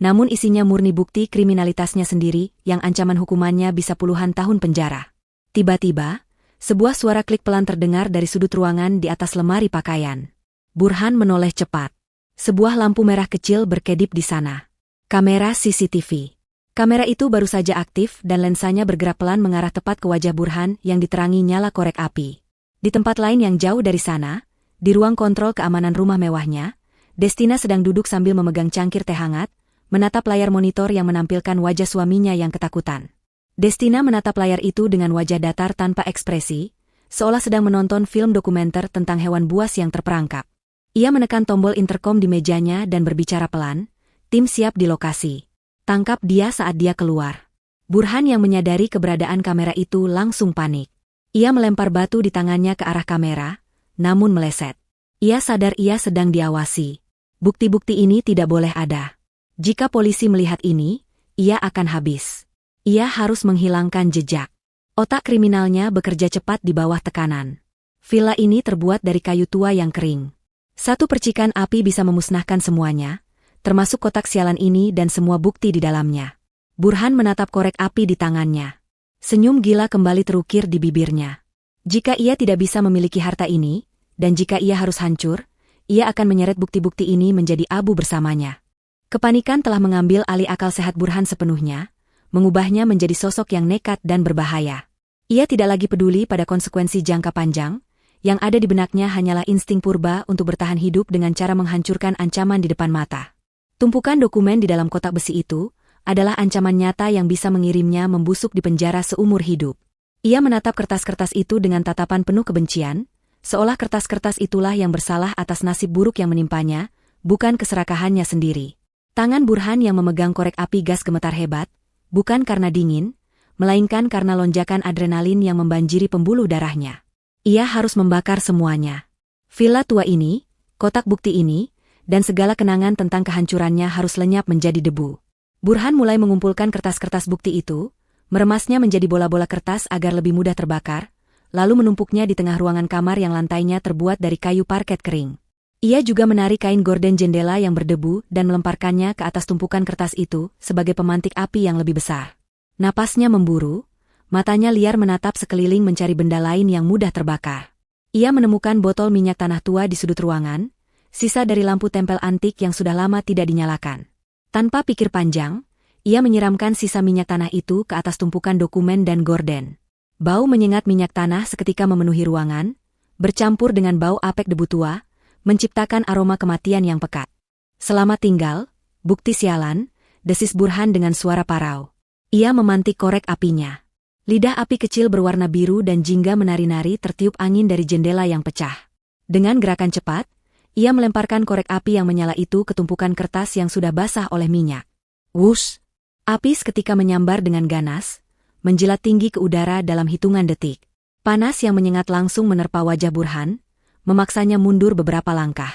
Namun isinya murni bukti kriminalitasnya sendiri yang ancaman hukumannya bisa puluhan tahun penjara. Tiba-tiba, sebuah suara klik pelan terdengar dari sudut ruangan di atas lemari pakaian. Burhan menoleh cepat. Sebuah lampu merah kecil berkedip di sana. Kamera CCTV. Kamera itu baru saja aktif dan lensanya bergerak pelan mengarah tepat ke wajah Burhan yang diterangi nyala korek api. Di tempat lain yang jauh dari sana, di ruang kontrol keamanan rumah mewahnya, Destina sedang duduk sambil memegang cangkir teh hangat, menatap layar monitor yang menampilkan wajah suaminya yang ketakutan. Destina menatap layar itu dengan wajah datar tanpa ekspresi, seolah sedang menonton film dokumenter tentang hewan buas yang terperangkap. Ia menekan tombol interkom di mejanya dan berbicara pelan, "Tim siap di lokasi. Tangkap dia saat dia keluar." Burhan yang menyadari keberadaan kamera itu langsung panik. Ia melempar batu di tangannya ke arah kamera, namun meleset. Ia sadar ia sedang diawasi. Bukti-bukti ini tidak boleh ada. Jika polisi melihat ini, ia akan habis. Ia harus menghilangkan jejak. Otak kriminalnya bekerja cepat di bawah tekanan. Villa ini terbuat dari kayu tua yang kering. Satu percikan api bisa memusnahkan semuanya, termasuk kotak sialan ini dan semua bukti di dalamnya. Burhan menatap korek api di tangannya. Senyum gila kembali terukir di bibirnya. Jika ia tidak bisa memiliki harta ini, dan jika ia harus hancur, ia akan menyeret bukti-bukti ini menjadi abu bersamanya. Kepanikan telah mengambil alih akal sehat Burhan sepenuhnya, mengubahnya menjadi sosok yang nekat dan berbahaya. Ia tidak lagi peduli pada konsekuensi jangka panjang, yang ada di benaknya hanyalah insting purba untuk bertahan hidup dengan cara menghancurkan ancaman di depan mata. Tumpukan dokumen di dalam kotak besi itu adalah ancaman nyata yang bisa mengirimnya membusuk di penjara seumur hidup. Ia menatap kertas-kertas itu dengan tatapan penuh kebencian, seolah kertas-kertas itulah yang bersalah atas nasib buruk yang menimpanya, bukan keserakahannya sendiri. Tangan Burhan yang memegang korek api gas gemetar hebat, bukan karena dingin, melainkan karena lonjakan adrenalin yang membanjiri pembuluh darahnya. Ia harus membakar semuanya. Villa tua ini, kotak bukti ini, dan segala kenangan tentang kehancurannya harus lenyap menjadi debu. Burhan mulai mengumpulkan kertas-kertas bukti itu, meremasnya menjadi bola-bola kertas agar lebih mudah terbakar, lalu menumpuknya di tengah ruangan kamar yang lantainya terbuat dari kayu parket kering. Ia juga menarik kain gorden jendela yang berdebu dan melemparkannya ke atas tumpukan kertas itu sebagai pemantik api yang lebih besar. Napasnya memburu, matanya liar menatap sekeliling mencari benda lain yang mudah terbakar. Ia menemukan botol minyak tanah tua di sudut ruangan, sisa dari lampu tempel antik yang sudah lama tidak dinyalakan. Tanpa pikir panjang, ia menyiramkan sisa minyak tanah itu ke atas tumpukan dokumen dan gorden. Bau menyengat minyak tanah seketika memenuhi ruangan, bercampur dengan bau apek debu tua, menciptakan aroma kematian yang pekat. Selamat tinggal, bukti sialan, desis Burhan dengan suara parau. Ia memantik korek apinya. Lidah api kecil berwarna biru dan jingga menari-nari tertiup angin dari jendela yang pecah. Dengan gerakan cepat, ia melemparkan korek api yang menyala itu ke tumpukan kertas yang sudah basah oleh minyak. Wush! Api seketika menyambar dengan ganas, menjilat tinggi ke udara dalam hitungan detik. Panas yang menyengat langsung menerpa wajah Burhan, memaksanya mundur beberapa langkah.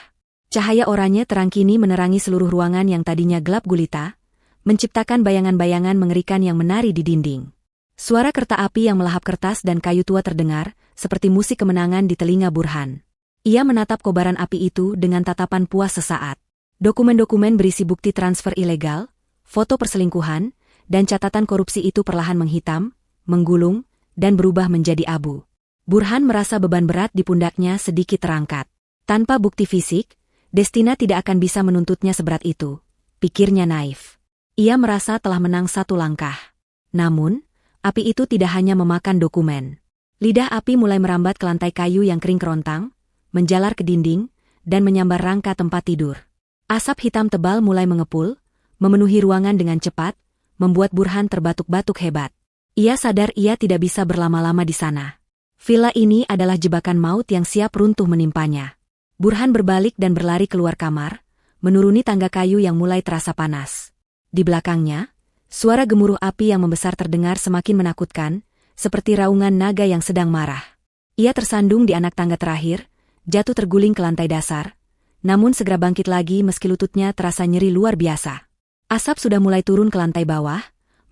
Cahaya oranye terang kini menerangi seluruh ruangan yang tadinya gelap gulita, menciptakan bayangan-bayangan mengerikan yang menari di dinding. Suara kerta api yang melahap kertas dan kayu tua terdengar, seperti musik kemenangan di telinga Burhan. Ia menatap kobaran api itu dengan tatapan puas sesaat. Dokumen-dokumen berisi bukti transfer ilegal, foto perselingkuhan, dan catatan korupsi itu perlahan menghitam, menggulung, dan berubah menjadi abu. Burhan merasa beban berat di pundaknya sedikit terangkat. Tanpa bukti fisik, Destina tidak akan bisa menuntutnya seberat itu, pikirnya naif. Ia merasa telah menang satu langkah. Namun, api itu tidak hanya memakan dokumen. Lidah api mulai merambat ke lantai kayu yang kering kerontang, menjalar ke dinding, dan menyambar rangka tempat tidur. Asap hitam tebal mulai mengepul, memenuhi ruangan dengan cepat, membuat Burhan terbatuk-batuk hebat. Ia sadar ia tidak bisa berlama-lama di sana. Villa ini adalah jebakan maut yang siap runtuh menimpanya. Burhan berbalik dan berlari keluar kamar, menuruni tangga kayu yang mulai terasa panas. Di belakangnya, suara gemuruh api yang membesar terdengar semakin menakutkan, seperti raungan naga yang sedang marah. Ia tersandung di anak tangga terakhir, jatuh terguling ke lantai dasar, namun segera bangkit lagi meski lututnya terasa nyeri luar biasa. Asap sudah mulai turun ke lantai bawah,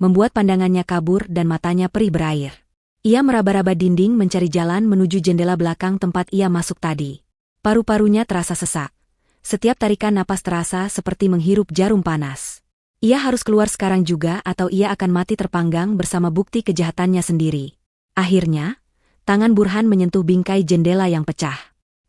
membuat pandangannya kabur dan matanya perih berair. Ia meraba-raba dinding mencari jalan menuju jendela belakang tempat ia masuk tadi. Paru-parunya terasa sesak. Setiap tarikan napas terasa seperti menghirup jarum panas. Ia harus keluar sekarang juga atau ia akan mati terpanggang bersama bukti kejahatannya sendiri. Akhirnya, tangan Burhan menyentuh bingkai jendela yang pecah.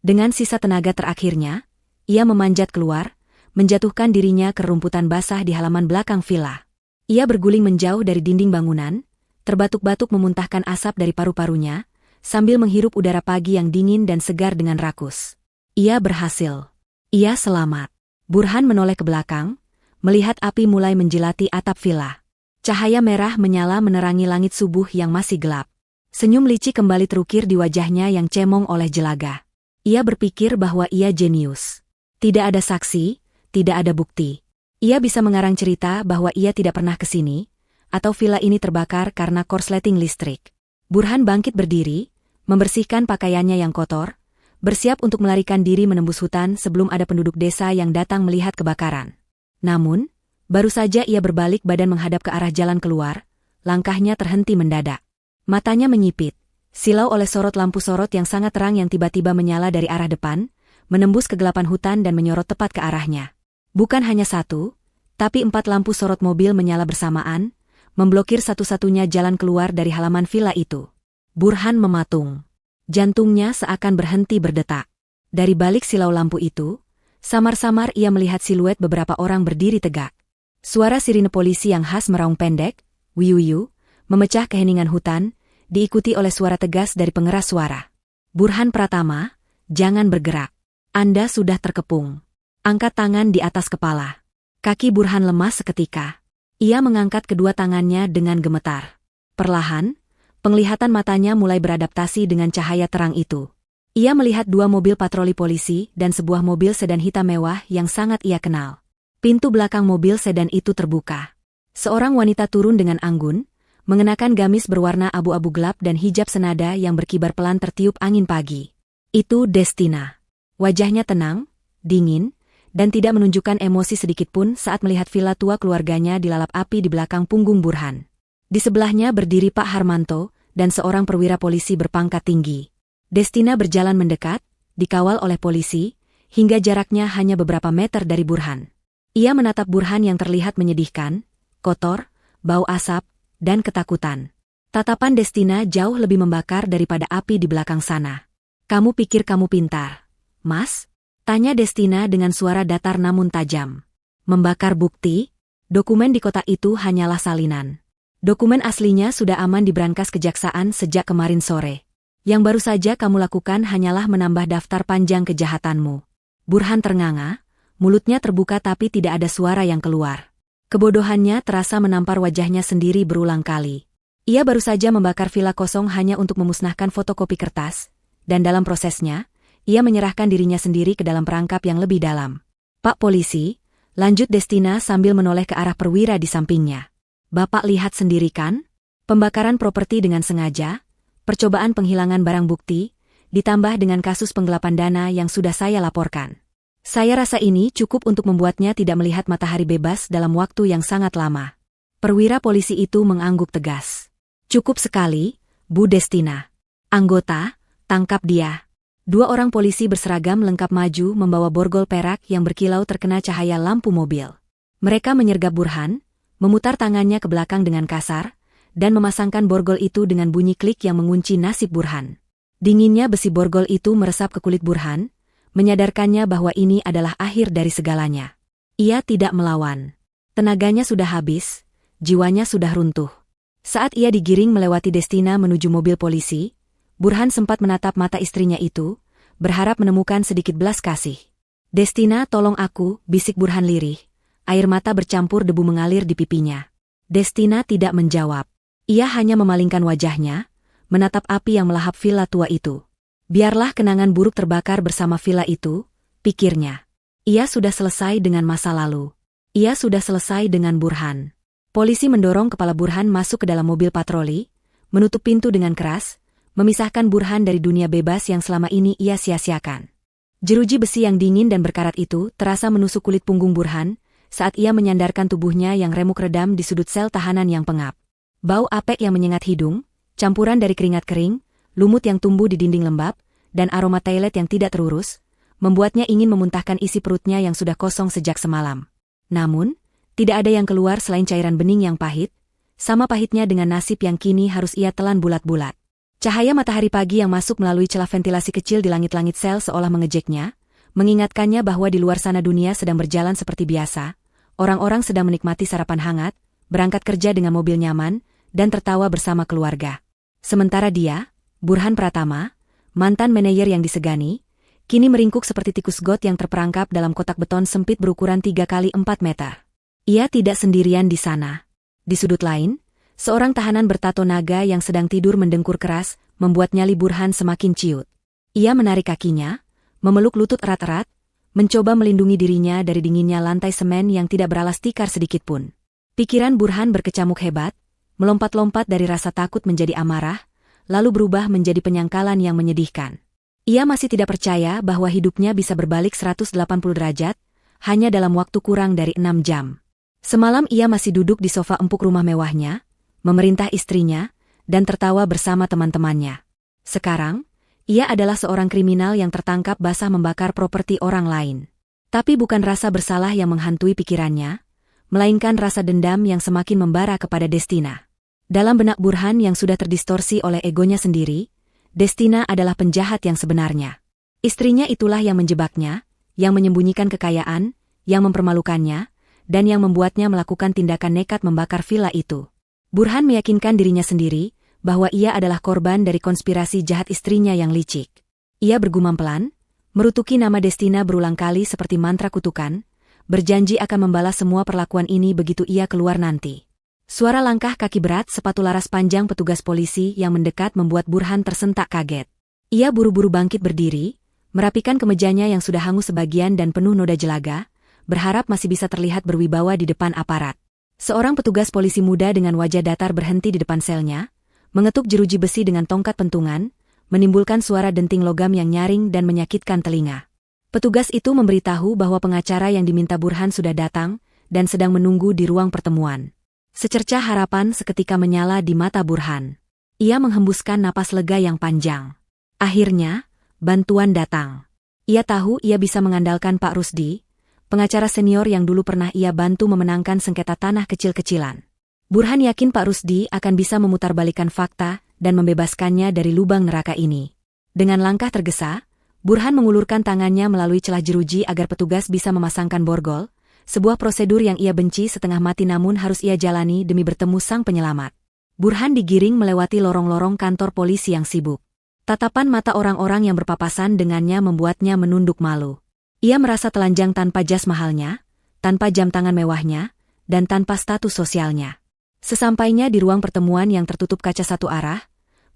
Dengan sisa tenaga terakhirnya, ia memanjat keluar, menjatuhkan dirinya ke rumputan basah di halaman belakang villa. Ia berguling menjauh dari dinding bangunan, terbatuk-batuk memuntahkan asap dari paru-parunya, sambil menghirup udara pagi yang dingin dan segar dengan rakus. Ia berhasil. Ia selamat. Burhan menoleh ke belakang, melihat api mulai menjilati atap villa. Cahaya merah menyala menerangi langit subuh yang masih gelap. Senyum licik kembali terukir di wajahnya yang cemong oleh jelaga. Ia berpikir bahwa ia jenius. Tidak ada saksi, tidak ada bukti. Ia bisa mengarang cerita bahwa ia tidak pernah ke sini, atau villa ini terbakar karena korsleting listrik. Burhan bangkit berdiri, membersihkan pakaiannya yang kotor, bersiap untuk melarikan diri menembus hutan sebelum ada penduduk desa yang datang melihat kebakaran. Namun, baru saja ia berbalik badan menghadap ke arah jalan keluar, langkahnya terhenti mendadak. Matanya menyipit, silau oleh sorot lampu sorot yang sangat terang yang tiba-tiba menyala dari arah depan, menembus kegelapan hutan dan menyorot tepat ke arahnya. Bukan hanya satu, tapi 4 lampu sorot mobil menyala bersamaan, memblokir satu-satunya jalan keluar dari halaman villa itu. Burhan mematung. Jantungnya seakan berhenti berdetak. Dari balik silau lampu itu, samar-samar ia melihat siluet beberapa orang berdiri tegak. Suara sirine polisi yang khas meraung pendek, wiu-wiu, memecah keheningan hutan, diikuti oleh suara tegas dari pengeras suara. Burhan Pratama, jangan bergerak. Anda sudah terkepung. Angkat tangan di atas kepala. Kaki Burhan lemas seketika. Ia mengangkat kedua tangannya dengan gemetar. Perlahan, penglihatan matanya mulai beradaptasi dengan cahaya terang itu. Ia melihat 2 mobil patroli polisi dan sebuah mobil sedan hitam mewah yang sangat ia kenal. Pintu belakang mobil sedan itu terbuka. Seorang wanita turun dengan anggun, mengenakan gamis berwarna abu-abu gelap dan hijab senada yang berkibar pelan tertiup angin pagi. Itu Destina. Wajahnya tenang, dingin, dan tidak menunjukkan emosi sedikitpun saat melihat villa tua keluarganya dilalap api di belakang punggung Burhan. Di sebelahnya berdiri Pak Harmanto dan seorang perwira polisi berpangkat tinggi. Destina berjalan mendekat, dikawal oleh polisi, hingga jaraknya hanya beberapa meter dari Burhan. Ia menatap Burhan yang terlihat menyedihkan, kotor, bau asap, dan ketakutan. Tatapan Destina jauh lebih membakar daripada api di belakang sana. Kamu pikir kamu pintar, Mas? Tanya Destina dengan suara datar namun tajam. Membakar bukti? Dokumen di kotak itu hanyalah salinan. Dokumen aslinya sudah aman di brankas kejaksaan sejak kemarin sore. Yang baru saja kamu lakukan hanyalah menambah daftar panjang kejahatanmu. Burhan ternganga, mulutnya terbuka tapi tidak ada suara yang keluar. Kebodohannya terasa menampar wajahnya sendiri berulang kali. Ia baru saja membakar villa kosong hanya untuk memusnahkan fotokopi kertas, dan dalam prosesnya, ia menyerahkan dirinya sendiri ke dalam perangkap yang lebih dalam. Pak Polisi, lanjut Destina sambil menoleh ke arah perwira di sampingnya. Bapak lihat sendiri kan? Pembakaran properti dengan sengaja, percobaan penghilangan barang bukti, ditambah dengan kasus penggelapan dana yang sudah saya laporkan. Saya rasa ini cukup untuk membuatnya tidak melihat matahari bebas dalam waktu yang sangat lama. Perwira polisi itu mengangguk tegas. Cukup sekali, Bu Destina. Anggota, tangkap dia. Dua orang polisi berseragam lengkap maju membawa borgol perak yang berkilau terkena cahaya lampu mobil. Mereka menyergap Burhan, memutar tangannya ke belakang dengan kasar, dan memasangkan borgol itu dengan bunyi klik yang mengunci nasib Burhan. Dinginnya besi borgol itu meresap ke kulit Burhan, menyadarkannya bahwa ini adalah akhir dari segalanya. Ia tidak melawan. Tenaganya sudah habis, jiwanya sudah runtuh. Saat ia digiring melewati Destina menuju mobil polisi, Burhan sempat menatap mata istrinya itu, berharap menemukan sedikit belas kasih. Destina, tolong aku, bisik Burhan lirih. Air mata bercampur debu mengalir di pipinya. Destina tidak menjawab. Ia hanya memalingkan wajahnya, menatap api yang melahap villa tua itu. Biarlah kenangan buruk terbakar bersama villa itu, pikirnya. Ia sudah selesai dengan masa lalu. Ia sudah selesai dengan Burhan. Polisi mendorong kepala Burhan masuk ke dalam mobil patroli, menutup pintu dengan keras, memisahkan Burhan dari dunia bebas yang selama ini ia sia-siakan. Jeruji besi yang dingin dan berkarat itu terasa menusuk kulit punggung Burhan saat ia menyandarkan tubuhnya yang remuk redam di sudut sel tahanan yang pengap. Bau apek yang menyengat hidung, campuran dari keringat kering, lumut yang tumbuh di dinding lembab, dan aroma toilet yang tidak terurus, membuatnya ingin memuntahkan isi perutnya yang sudah kosong sejak semalam. Namun, tidak ada yang keluar selain cairan bening yang pahit, sama pahitnya dengan nasib yang kini harus ia telan bulat-bulat. Cahaya matahari pagi yang masuk melalui celah ventilasi kecil di langit-langit sel seolah mengejeknya, mengingatkannya bahwa di luar sana dunia sedang berjalan seperti biasa, orang-orang sedang menikmati sarapan hangat, berangkat kerja dengan mobil nyaman, dan tertawa bersama keluarga. Sementara dia, Burhan Pratama, mantan manajer yang disegani, kini meringkuk seperti tikus got yang terperangkap dalam kotak beton sempit berukuran 3 kali 4 meter. Ia tidak sendirian di sana. Di sudut lain, seorang tahanan bertato naga yang sedang tidur mendengkur keras, membuat nyali Burhan semakin ciut. Ia menarik kakinya, memeluk lutut erat-erat, mencoba melindungi dirinya dari dinginnya lantai semen yang tidak beralas tikar sedikitpun. Pikiran Burhan berkecamuk hebat, melompat-lompat dari rasa takut menjadi amarah, lalu berubah menjadi penyangkalan yang menyedihkan. Ia masih tidak percaya bahwa hidupnya bisa berbalik 180 derajat, hanya dalam waktu kurang dari 6 jam. Semalam ia masih duduk di sofa empuk rumah mewahnya, memerintah istrinya, dan tertawa bersama teman-temannya. Sekarang, ia adalah seorang kriminal yang tertangkap basah membakar properti orang lain. Tapi bukan rasa bersalah yang menghantui pikirannya, melainkan rasa dendam yang semakin membara kepada Destina. Dalam benak Burhan yang sudah terdistorsi oleh egonya sendiri, Destina adalah penjahat yang sebenarnya. Istrinya itulah yang menjebaknya, yang menyembunyikan kekayaan, yang mempermalukannya, dan yang membuatnya melakukan tindakan nekat membakar villa itu. Burhan meyakinkan dirinya sendiri bahwa ia adalah korban dari konspirasi jahat istrinya yang licik. Ia bergumam pelan, merutuki nama Destina berulang kali seperti mantra kutukan, berjanji akan membalas semua perlakuan ini begitu ia keluar nanti. Suara langkah kaki berat sepatu laras panjang petugas polisi yang mendekat membuat Burhan tersentak kaget. Ia buru-buru bangkit berdiri, merapikan kemejanya yang sudah hangus sebagian dan penuh noda jelaga, berharap masih bisa terlihat berwibawa di depan aparat. Seorang petugas polisi muda dengan wajah datar berhenti di depan selnya, mengetuk jeruji besi dengan tongkat pentungan, menimbulkan suara denting logam yang nyaring dan menyakitkan telinga. Petugas itu memberitahu bahwa pengacara yang diminta Burhan sudah datang dan sedang menunggu di ruang pertemuan. Secercah harapan seketika menyala di mata Burhan. Ia menghembuskan napas lega yang panjang. Akhirnya, bantuan datang. Ia tahu ia bisa mengandalkan Pak Rusdi, pengacara senior yang dulu pernah ia bantu memenangkan sengketa tanah kecil-kecilan. Burhan yakin Pak Rusdi akan bisa memutarbalikkan fakta dan membebaskannya dari lubang neraka ini. Dengan langkah tergesa, Burhan mengulurkan tangannya melalui celah jeruji agar petugas bisa memasangkan borgol, sebuah prosedur yang ia benci setengah mati namun harus ia jalani demi bertemu sang penyelamat. Burhan digiring melewati lorong-lorong kantor polisi yang sibuk. Tatapan mata orang-orang yang berpapasan dengannya membuatnya menunduk malu. Ia merasa telanjang tanpa jas mahalnya, tanpa jam tangan mewahnya, dan tanpa status sosialnya. Sesampainya di ruang pertemuan yang tertutup kaca satu arah,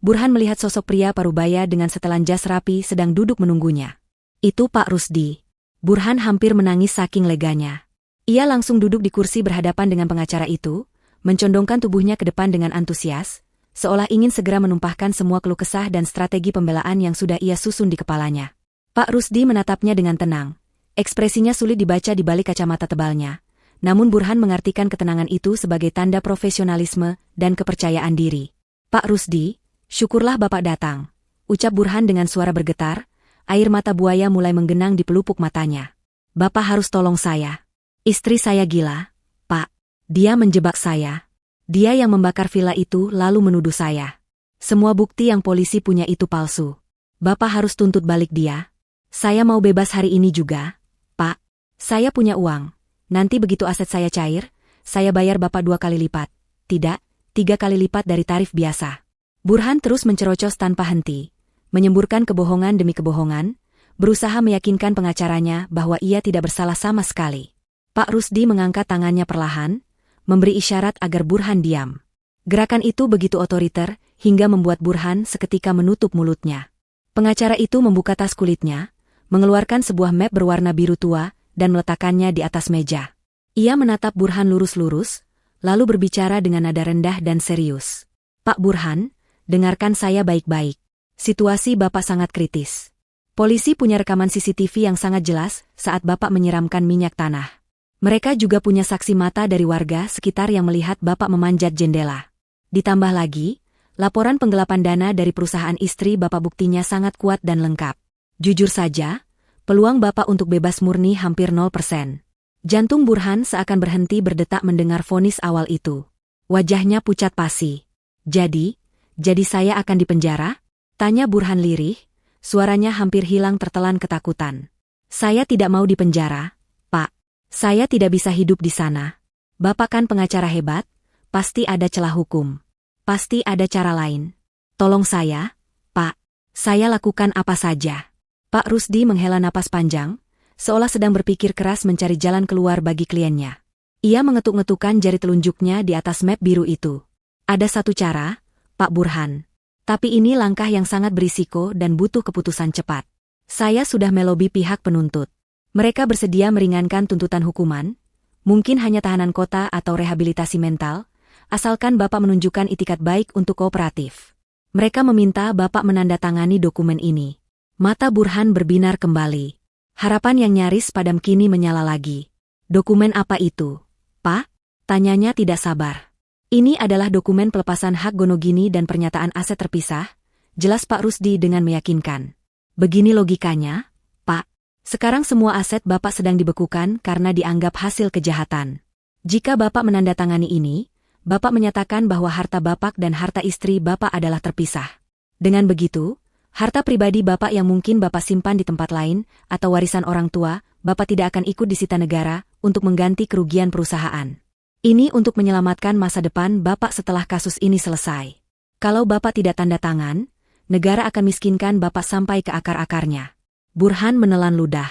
Burhan melihat sosok pria parubaya dengan setelan jas rapi sedang duduk menunggunya. Itu Pak Rusdi. Burhan hampir menangis saking leganya. Ia langsung duduk di kursi berhadapan dengan pengacara itu, mencondongkan tubuhnya ke depan dengan antusias, seolah ingin segera menumpahkan semua keluh kesah dan strategi pembelaan yang sudah ia susun di kepalanya. Pak Rusdi menatapnya dengan tenang. Ekspresinya sulit dibaca di balik kacamata tebalnya, namun Burhan mengartikan ketenangan itu sebagai tanda profesionalisme dan kepercayaan diri. Pak Rusdi, syukurlah Bapak datang, ucap Burhan dengan suara bergetar, air mata buaya mulai menggenang di pelupuk matanya. Bapak harus tolong saya. Istri saya gila, Pak. Dia menjebak saya. Dia yang membakar villa itu lalu menuduh saya. Semua bukti yang polisi punya itu palsu. Bapak harus tuntut balik dia. Saya mau bebas hari ini juga, Pak. Saya punya uang. Nanti begitu aset saya cair, saya bayar Bapak 2 kali lipat. Tidak, 3 kali lipat dari tarif biasa. Burhan terus mencerocos tanpa henti, menyemburkan kebohongan demi kebohongan, berusaha meyakinkan pengacaranya bahwa ia tidak bersalah sama sekali. Pak Rusdi mengangkat tangannya perlahan, memberi isyarat agar Burhan diam. Gerakan itu begitu otoriter, hingga membuat Burhan seketika menutup mulutnya. Pengacara itu membuka tas kulitnya, mengeluarkan sebuah map berwarna biru tua, dan meletakkannya di atas meja. Ia menatap Burhan lurus-lurus, lalu berbicara dengan nada rendah dan serius. Pak Burhan, dengarkan saya baik-baik. Situasi Bapak sangat kritis. Polisi punya rekaman CCTV yang sangat jelas saat Bapak menyiramkan minyak tanah. Mereka juga punya saksi mata dari warga sekitar yang melihat Bapak memanjat jendela. Ditambah lagi, laporan penggelapan dana dari perusahaan istri Bapak buktinya sangat kuat dan lengkap. Jujur saja, peluang Bapak untuk bebas murni hampir 0%. Jantung Burhan seakan berhenti berdetak mendengar vonis awal itu. Wajahnya pucat pasi. Jadi saya akan dipenjara? Tanya Burhan lirih, suaranya hampir hilang tertelan ketakutan. Saya tidak mau dipenjara, Pak. Saya tidak bisa hidup di sana. Bapak kan pengacara hebat, pasti ada celah hukum. Pasti ada cara lain. Tolong saya, Pak. Saya lakukan apa saja. Pak Rusdi menghela napas panjang, seolah sedang berpikir keras mencari jalan keluar bagi kliennya. Ia mengetuk-ngetukkan jari telunjuknya di atas map biru itu. Ada satu cara, Pak Burhan. Tapi ini langkah yang sangat berisiko dan butuh keputusan cepat. Saya sudah melobi pihak penuntut. Mereka bersedia meringankan tuntutan hukuman, mungkin hanya tahanan kota atau rehabilitasi mental, asalkan Bapak menunjukkan itikat baik untuk kooperatif. Mereka meminta Bapak menandatangani dokumen ini. Mata Burhan berbinar kembali. Harapan yang nyaris padam kini menyala lagi. Dokumen apa itu, Pak? Tanyanya tidak sabar. Ini adalah dokumen pelepasan hak Gonogini dan pernyataan aset terpisah, jelas Pak Rusdi dengan meyakinkan. Begini logikanya, Pak. Sekarang semua aset Bapak sedang dibekukan karena dianggap hasil kejahatan. Jika Bapak menandatangani ini, Bapak menyatakan bahwa harta Bapak dan harta istri Bapak adalah terpisah. Dengan begitu, harta pribadi Bapak yang mungkin Bapak simpan di tempat lain, atau warisan orang tua, Bapak tidak akan ikut disita negara untuk mengganti kerugian perusahaan. Ini untuk menyelamatkan masa depan Bapak setelah kasus ini selesai. Kalau Bapak tidak tanda tangan, negara akan miskinkan Bapak sampai ke akar-akarnya. Burhan menelan ludah.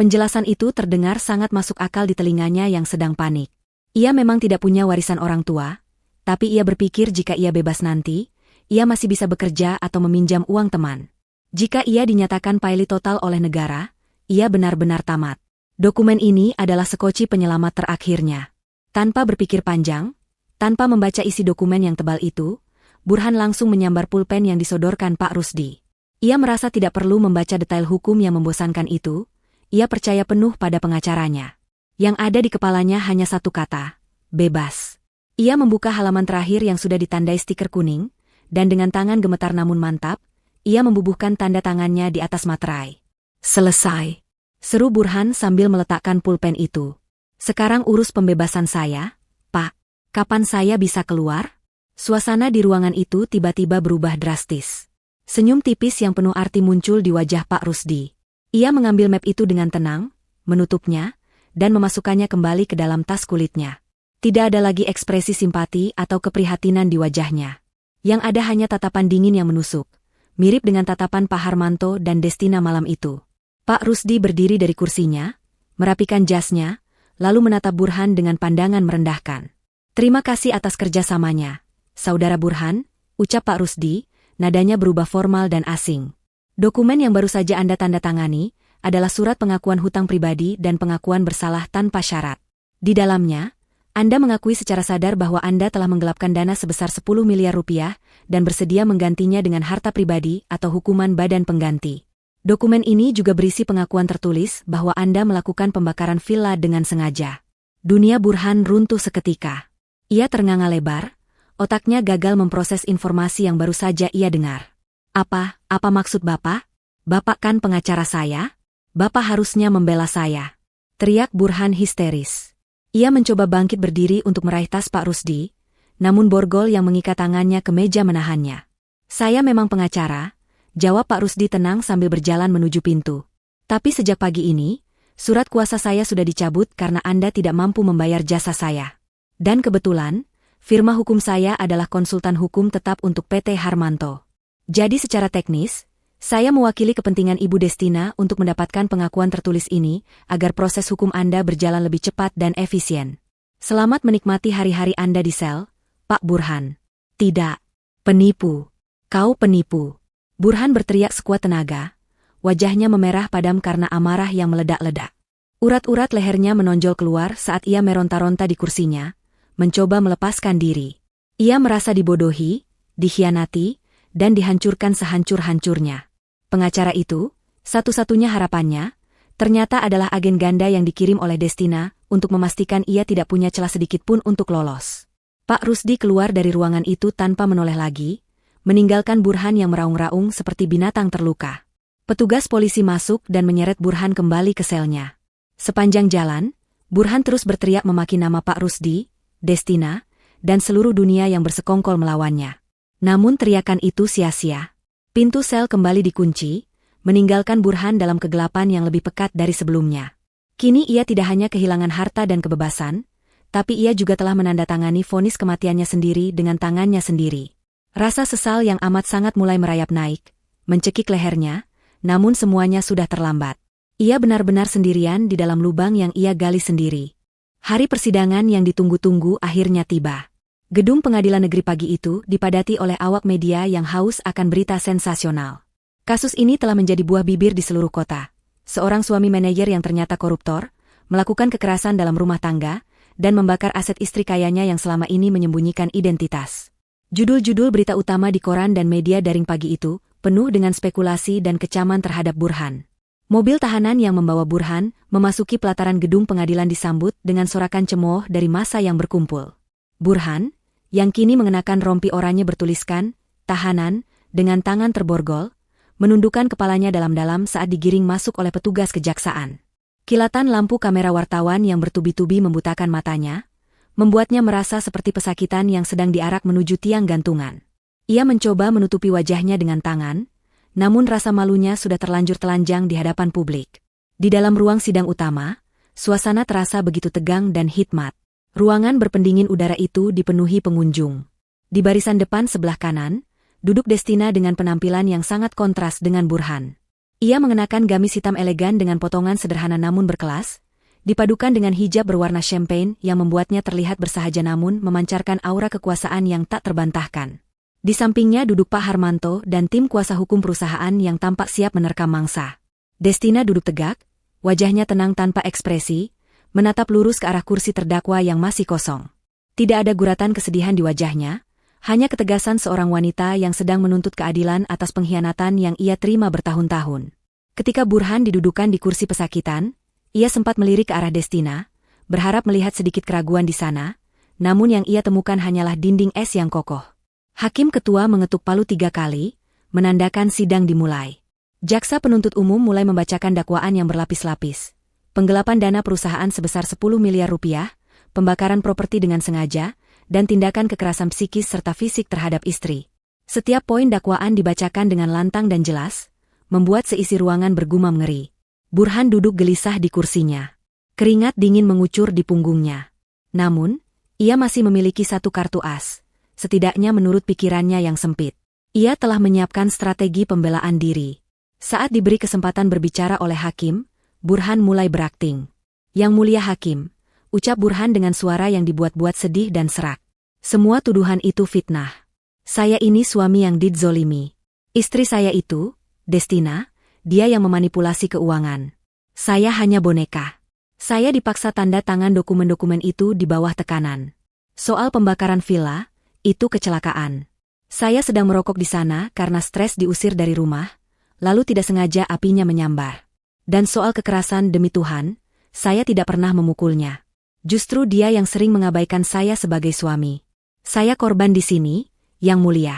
Penjelasan itu terdengar sangat masuk akal di telinganya yang sedang panik. Ia memang tidak punya warisan orang tua, tapi ia berpikir jika ia bebas nanti, ia masih bisa bekerja atau meminjam uang teman. Jika ia dinyatakan pilot total oleh negara, ia benar-benar tamat. Dokumen ini adalah sekoci penyelamat terakhirnya. Tanpa berpikir panjang, tanpa membaca isi dokumen yang tebal itu, Burhan langsung menyambar pulpen yang disodorkan Pak Rusdi. Ia merasa tidak perlu membaca detail hukum yang membosankan itu, ia percaya penuh pada pengacaranya. Yang ada di kepalanya hanya satu kata, bebas. Ia membuka halaman terakhir yang sudah ditandai stiker kuning, dan dengan tangan gemetar namun mantap, ia membubuhkan tanda tangannya di atas materai. Selesai. Seru Burhan sambil meletakkan pulpen itu. Sekarang urus pembebasan saya, Pak. Kapan saya bisa keluar? Suasana di ruangan itu tiba-tiba berubah drastis. Senyum tipis yang penuh arti muncul di wajah Pak Rusdi. Ia mengambil map itu dengan tenang, menutupnya, dan memasukkannya kembali ke dalam tas kulitnya. Tidak ada lagi ekspresi simpati atau keprihatinan di wajahnya. Yang ada hanya tatapan dingin yang menusuk, mirip dengan tatapan Pak Harmanto dan Destina malam itu. Pak Rusdi berdiri dari kursinya, merapikan jasnya, lalu menatap Burhan dengan pandangan merendahkan. "Terima kasih atas kerjasamanya, Saudara Burhan," ucap Pak Rusdi, nadanya berubah formal dan asing. "Dokumen yang baru saja Anda tanda tangani adalah surat pengakuan hutang pribadi dan pengakuan bersalah tanpa syarat. Di dalamnya, Anda mengakui secara sadar bahwa Anda telah menggelapkan dana sebesar 10 miliar rupiah dan bersedia menggantinya dengan harta pribadi atau hukuman badan pengganti. Dokumen ini juga berisi pengakuan tertulis bahwa Anda melakukan pembakaran villa dengan sengaja." Dunia Burhan runtuh seketika. Ia ternganga lebar, otaknya gagal memproses informasi yang baru saja ia dengar. Apa maksud Bapak? Bapak kan pengacara saya? Bapak harusnya membela saya." Teriak Burhan histeris. Ia mencoba bangkit berdiri untuk meraih tas Pak Rusdi, namun borgol yang mengikat tangannya ke meja menahannya. "Saya memang pengacara," jawab Pak Rusdi tenang sambil berjalan menuju pintu. "Tapi sejak pagi ini, surat kuasa saya sudah dicabut karena Anda tidak mampu membayar jasa saya. Dan kebetulan, firma hukum saya adalah konsultan hukum tetap untuk PT Harmanto. Jadi secara teknis, saya mewakili kepentingan Ibu Destina untuk mendapatkan pengakuan tertulis ini agar proses hukum Anda berjalan lebih cepat dan efisien. Selamat menikmati hari-hari Anda di sel, Pak Burhan." "Tidak. Penipu. Kau penipu." Burhan berteriak sekuat tenaga, wajahnya memerah padam karena amarah yang meledak-ledak. Urat-urat lehernya menonjol keluar saat ia meronta-ronta di kursinya, mencoba melepaskan diri. Ia merasa dibodohi, dikhianati, dan dihancurkan sehancur-hancurnya. Pengacara itu, satu-satunya harapannya, ternyata adalah agen ganda yang dikirim oleh Destina untuk memastikan ia tidak punya celah sedikit pun untuk lolos. Pak Rusdi keluar dari ruangan itu tanpa menoleh lagi, meninggalkan Burhan yang meraung-raung seperti binatang terluka. Petugas polisi masuk dan menyeret Burhan kembali ke selnya. Sepanjang jalan, Burhan terus berteriak memaki nama Pak Rusdi, Destina, dan seluruh dunia yang bersekongkol melawannya. Namun teriakan itu sia-sia. Pintu sel kembali dikunci, meninggalkan Burhan dalam kegelapan yang lebih pekat dari sebelumnya. Kini ia tidak hanya kehilangan harta dan kebebasan, tapi ia juga telah menandatangani vonis kematiannya sendiri dengan tangannya sendiri. Rasa sesal yang amat sangat mulai merayap naik, mencekik lehernya, namun semuanya sudah terlambat. Ia benar-benar sendirian di dalam lubang yang ia gali sendiri. Hari persidangan yang ditunggu-tunggu akhirnya tiba. Gedung pengadilan negeri pagi itu dipadati oleh awak media yang haus akan berita sensasional. Kasus ini telah menjadi buah bibir di seluruh kota. Seorang suami manajer yang ternyata koruptor, melakukan kekerasan dalam rumah tangga, dan membakar aset istri kayanya yang selama ini menyembunyikan identitas. Judul-judul berita utama di koran dan media daring pagi itu, penuh dengan spekulasi dan kecaman terhadap Burhan. Mobil tahanan yang membawa Burhan memasuki pelataran gedung pengadilan disambut dengan sorakan cemooh dari massa yang berkumpul. Burhan, yang kini mengenakan rompi oranye bertuliskan, "Tahanan," dengan tangan terborgol, menundukkan kepalanya dalam-dalam saat digiring masuk oleh petugas kejaksaan. Kilatan lampu kamera wartawan yang bertubi-tubi membutakan matanya, membuatnya merasa seperti pesakitan yang sedang diarak menuju tiang gantungan. Ia mencoba menutupi wajahnya dengan tangan, namun rasa malunya sudah terlanjur telanjang di hadapan publik. Di dalam ruang sidang utama, suasana terasa begitu tegang dan hikmat. Ruangan berpendingin udara itu dipenuhi pengunjung. Di barisan depan sebelah kanan, duduk Destina dengan penampilan yang sangat kontras dengan Burhan. Ia mengenakan gamis hitam elegan dengan potongan sederhana namun berkelas, dipadukan dengan hijab berwarna champagne yang membuatnya terlihat bersahaja namun memancarkan aura kekuasaan yang tak terbantahkan. Di sampingnya duduk Pak Harmanto dan tim kuasa hukum perusahaan yang tampak siap menerkam mangsa. Destina duduk tegak, wajahnya tenang tanpa ekspresi, menatap lurus ke arah kursi terdakwa yang masih kosong. Tidak ada guratan kesedihan di wajahnya, hanya ketegasan seorang wanita yang sedang menuntut keadilan atas pengkhianatan yang ia terima bertahun-tahun. Ketika Burhan didudukan di kursi pesakitan, ia sempat melirik ke arah Destina, berharap melihat sedikit keraguan di sana, namun yang ia temukan hanyalah dinding es yang kokoh. Hakim ketua mengetuk palu 3 kali, menandakan sidang dimulai. Jaksa penuntut umum mulai membacakan dakwaan yang berlapis-lapis. Penggelapan dana perusahaan sebesar 10 miliar rupiah, pembakaran properti dengan sengaja, dan tindakan kekerasan psikis serta fisik terhadap istri. Setiap poin dakwaan dibacakan dengan lantang dan jelas, membuat seisi ruangan bergumam ngeri. Burhan duduk gelisah di kursinya. Keringat dingin mengucur di punggungnya. Namun, ia masih memiliki satu kartu as, setidaknya menurut pikirannya yang sempit. Ia telah menyiapkan strategi pembelaan diri. Saat diberi kesempatan berbicara oleh hakim, Burhan mulai berakting. Yang mulia hakim, ucap Burhan dengan suara yang dibuat-buat sedih dan serak. Semua tuduhan itu fitnah. Saya ini suami yang didzolimi. Istri saya itu, Destina, dia yang memanipulasi keuangan. Saya hanya boneka. Saya dipaksa tanda tangan dokumen-dokumen itu di bawah tekanan. Soal pembakaran villa, itu kecelakaan. Saya sedang merokok di sana karena stres diusir dari rumah, lalu tidak sengaja apinya menyambar. Dan soal kekerasan demi Tuhan, saya tidak pernah memukulnya. Justru dia yang sering mengabaikan saya sebagai suami. Saya korban di sini, Yang Mulia.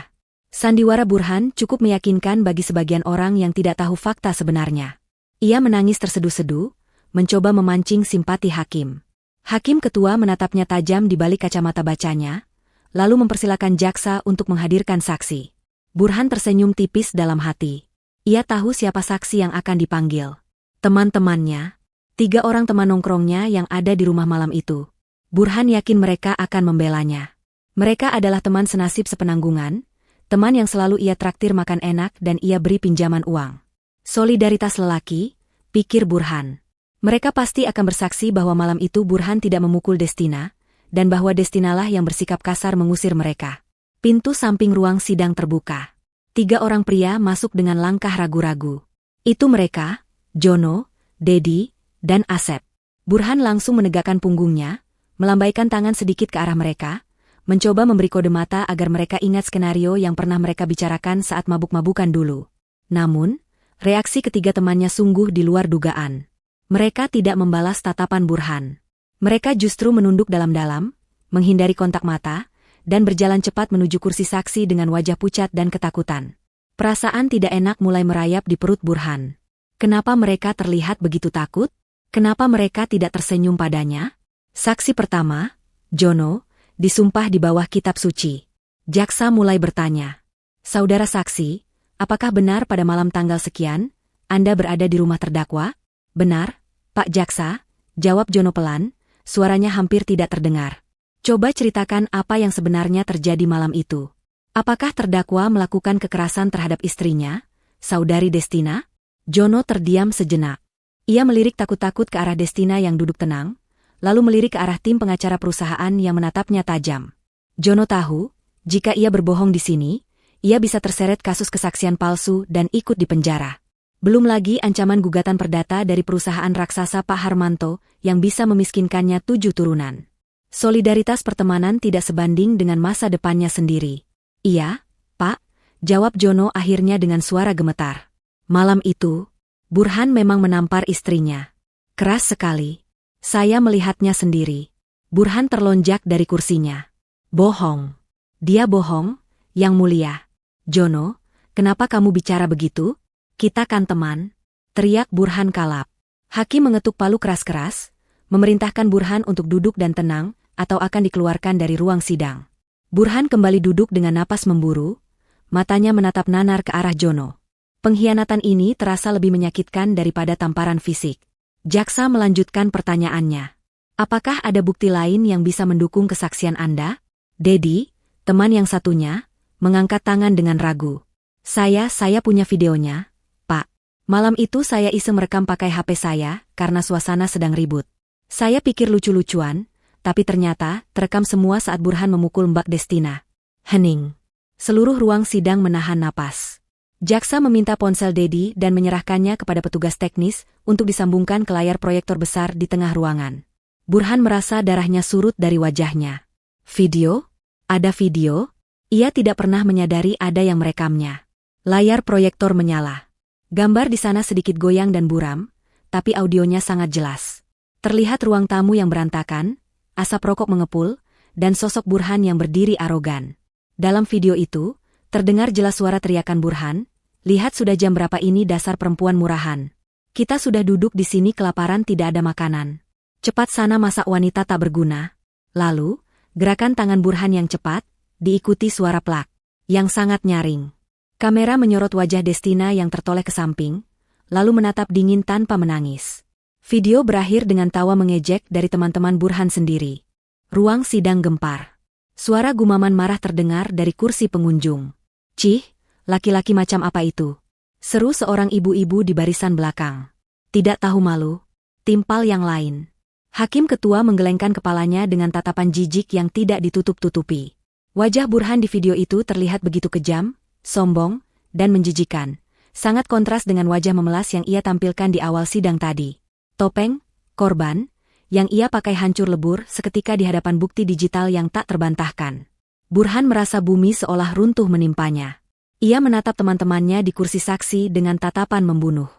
Sandiwara Burhan cukup meyakinkan bagi sebagian orang yang tidak tahu fakta sebenarnya. Ia menangis terseduh-seduh, mencoba memancing simpati hakim. Hakim ketua menatapnya tajam di balik kacamata bacanya, lalu mempersilakan jaksa untuk menghadirkan saksi. Burhan tersenyum tipis dalam hati. Ia tahu siapa saksi yang akan dipanggil. Teman-temannya, 3 orang teman nongkrongnya yang ada di rumah malam itu. Burhan yakin mereka akan membelanya. Mereka adalah teman senasib sepenanggungan, teman yang selalu ia traktir makan enak dan ia beri pinjaman uang. Solidaritas lelaki, pikir Burhan. Mereka pasti akan bersaksi bahwa malam itu Burhan tidak memukul Destina, dan bahwa Destinalah yang bersikap kasar mengusir mereka. Pintu samping ruang sidang terbuka. 3 orang pria masuk dengan langkah ragu-ragu. Itu mereka, Jono, Dedi, dan Asep. Burhan langsung menegakkan punggungnya, melambaikan tangan sedikit ke arah mereka, mencoba memberi kode mata agar mereka ingat skenario yang pernah mereka bicarakan saat mabuk-mabukan dulu. Namun, reaksi ketiga temannya sungguh di luar dugaan. Mereka tidak membalas tatapan Burhan. Mereka justru menunduk dalam-dalam, menghindari kontak mata, dan berjalan cepat menuju kursi saksi dengan wajah pucat dan ketakutan. Perasaan tidak enak mulai merayap di perut Burhan. Kenapa mereka terlihat begitu takut? Kenapa mereka tidak tersenyum padanya? Saksi pertama, Jono, disumpah di bawah kitab suci. Jaksa mulai bertanya. Saudara saksi, apakah benar pada malam tanggal sekian, Anda berada di rumah terdakwa? Benar, Pak Jaksa, jawab Jono pelan. Suaranya hampir tidak terdengar. Coba ceritakan apa yang sebenarnya terjadi malam itu. Apakah terdakwa melakukan kekerasan terhadap istrinya, saudari Destina? Jono terdiam sejenak. Ia melirik takut-takut ke arah Destina yang duduk tenang, lalu melirik ke arah tim pengacara perusahaan yang menatapnya tajam. Jono tahu, jika ia berbohong di sini, ia bisa terseret kasus kesaksian palsu dan ikut di penjara. Belum lagi ancaman gugatan perdata dari perusahaan raksasa Pak Harmanto yang bisa memiskinkannya 7 turunan. Solidaritas pertemanan tidak sebanding dengan masa depannya sendiri. Iya, Pak, jawab Jono akhirnya dengan suara gemetar. Malam itu, Burhan memang menampar istrinya. Keras sekali. Saya melihatnya sendiri. Burhan terlonjak dari kursinya. Bohong. Dia bohong, Yang Mulia. Jono, kenapa kamu bicara begitu? Kita kan teman, teriak Burhan kalap. Hakim mengetuk palu keras-keras, memerintahkan Burhan untuk duduk dan tenang, atau akan dikeluarkan dari ruang sidang. Burhan kembali duduk dengan napas memburu, matanya menatap nanar ke arah Jono. Pengkhianatan ini terasa lebih menyakitkan daripada tamparan fisik. Jaksa melanjutkan pertanyaannya. Apakah ada bukti lain yang bisa mendukung kesaksian Anda? Dedi, teman yang satunya, mengangkat tangan dengan ragu. Saya punya videonya. Malam itu saya iseng merekam pakai HP saya karena suasana sedang ribut. Saya pikir lucu-lucuan, tapi ternyata terekam semua saat Burhan memukul Mbak Destina. Hening. Seluruh ruang sidang menahan napas. Jaksa meminta ponsel Dedi dan menyerahkannya kepada petugas teknis untuk disambungkan ke layar proyektor besar di tengah ruangan. Burhan merasa darahnya surut dari wajahnya. Video? Ada video? Ia tidak pernah menyadari ada yang merekamnya. Layar proyektor menyala. Gambar di sana sedikit goyang dan buram, tapi audionya sangat jelas. Terlihat ruang tamu yang berantakan, asap rokok mengepul, dan sosok Burhan yang berdiri arogan. Dalam video itu, terdengar jelas suara teriakan Burhan, lihat sudah jam berapa ini dasar perempuan murahan. Kita sudah duduk di sini kelaparan tidak ada makanan. Cepat sana masak wanita tak berguna. Lalu, gerakan tangan Burhan yang cepat, diikuti suara plak. yang sangat nyaring. Kamera menyorot wajah Destina yang tertoleh ke samping, lalu menatap dingin tanpa menangis. Video berakhir dengan tawa mengejek dari teman-teman Burhan sendiri. Ruang sidang gempar. Suara gumaman marah terdengar dari kursi pengunjung. "Cih, laki-laki macam apa itu?" seru seorang ibu-ibu di barisan belakang. "Tidak tahu malu?" timpal yang lain. Hakim ketua menggelengkan kepalanya dengan tatapan jijik yang tidak ditutup-tutupi. Wajah Burhan di video itu terlihat begitu kejam, sombong, dan menjijikan. Sangat kontras dengan wajah memelas yang ia tampilkan di awal sidang tadi. Topeng, korban, yang ia pakai hancur lebur seketika di hadapan bukti digital yang tak terbantahkan. Burhan merasa bumi seolah runtuh menimpanya. Ia menatap teman-temannya di kursi saksi dengan tatapan membunuh.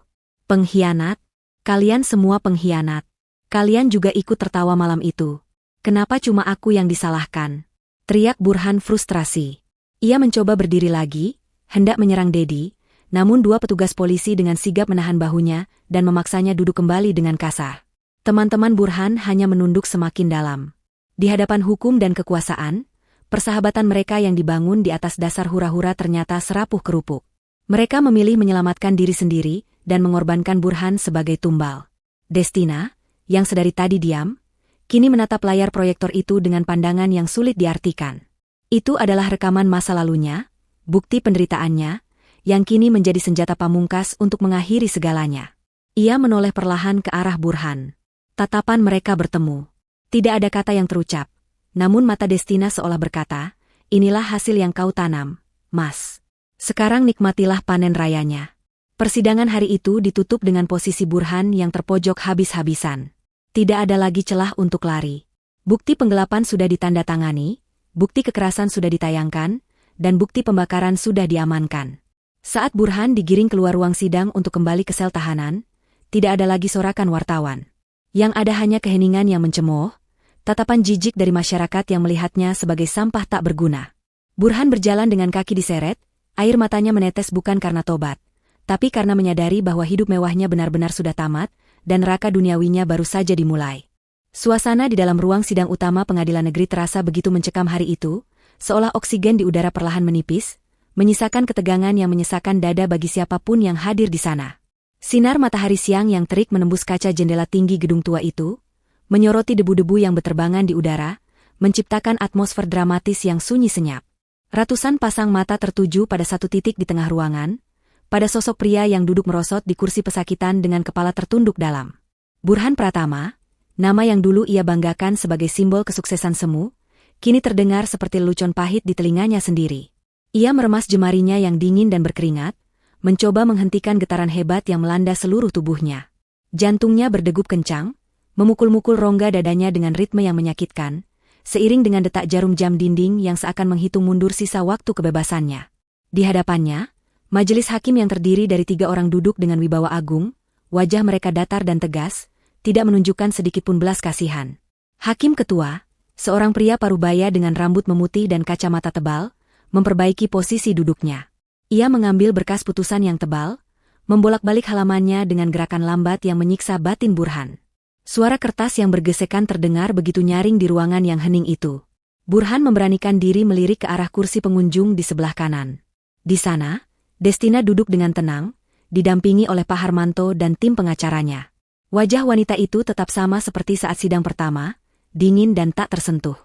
"Pengkhianat? Kalian semua pengkhianat. Kalian juga ikut tertawa malam itu. Kenapa cuma aku yang disalahkan?" teriak Burhan frustrasi. Ia mencoba berdiri lagi, hendak menyerang Dedi, namun dua petugas polisi dengan sigap menahan bahunya dan memaksanya duduk kembali dengan kasar. Teman-teman Burhan hanya menunduk semakin dalam. Di hadapan hukum dan kekuasaan, persahabatan mereka yang dibangun di atas dasar hura-hura ternyata serapuh kerupuk. Mereka memilih menyelamatkan diri sendiri dan mengorbankan Burhan sebagai tumbal. Destina, yang sedari tadi diam, kini menatap layar proyektor itu dengan pandangan yang sulit diartikan. Itu adalah rekaman masa lalunya, bukti penderitaannya, yang kini menjadi senjata pamungkas untuk mengakhiri segalanya. Ia menoleh perlahan ke arah Burhan. Tatapan mereka bertemu. Tidak ada kata yang terucap. Namun mata Destina seolah berkata, "Inilah hasil yang kau tanam, Mas. Sekarang nikmatilah panen rayanya." Persidangan hari itu ditutup dengan posisi Burhan yang terpojok habis-habisan. Tidak ada lagi celah untuk lari. Bukti penggelapan sudah ditandatangani, bukti kekerasan sudah ditayangkan, dan bukti pembakaran sudah diamankan. Saat Burhan digiring keluar ruang sidang untuk kembali ke sel tahanan, tidak ada lagi sorakan wartawan. Yang ada hanya keheningan yang mencemooh, tatapan jijik dari masyarakat yang melihatnya sebagai sampah tak berguna. Burhan berjalan dengan kaki diseret, air matanya menetes bukan karena tobat, tapi karena menyadari bahwa hidup mewahnya benar-benar sudah tamat, dan neraka duniawinya baru saja dimulai. Suasana di dalam ruang sidang utama pengadilan negeri terasa begitu mencekam hari itu, seolah oksigen di udara perlahan menipis, menyisakan ketegangan yang menyesakkan dada bagi siapapun yang hadir di sana. Sinar matahari siang yang terik menembus kaca jendela tinggi gedung tua itu, menyoroti debu-debu yang berterbangan di udara, menciptakan atmosfer dramatis yang sunyi senyap. Ratusan pasang mata tertuju pada satu titik di tengah ruangan, pada sosok pria yang duduk merosot di kursi pesakitan dengan kepala tertunduk dalam. Burhan Pratama, nama yang dulu ia banggakan sebagai simbol kesuksesan semu, kini terdengar seperti lelucon pahit di telinganya sendiri. Ia meremas jemarinya yang dingin dan berkeringat, mencoba menghentikan getaran hebat yang melanda seluruh tubuhnya. Jantungnya berdegup kencang, memukul-mukul rongga dadanya dengan ritme yang menyakitkan, seiring dengan detak jarum jam dinding yang seakan menghitung mundur sisa waktu kebebasannya. Di hadapannya, majelis hakim yang terdiri dari 3 orang duduk dengan wibawa agung, wajah mereka datar dan tegas, tidak menunjukkan sedikitpun belas kasihan. Hakim ketua, seorang pria parubaya dengan rambut memutih dan kacamata tebal, memperbaiki posisi duduknya. Ia mengambil berkas putusan yang tebal, membolak-balik halamannya dengan gerakan lambat yang menyiksa batin Burhan. Suara kertas yang bergesekan terdengar begitu nyaring di ruangan yang hening itu. Burhan memberanikan diri melirik ke arah kursi pengunjung di sebelah kanan. Di sana, Destina duduk dengan tenang, didampingi oleh Pak Harmanto dan tim pengacaranya. Wajah wanita itu tetap sama seperti saat sidang pertama, dingin dan tak tersentuh.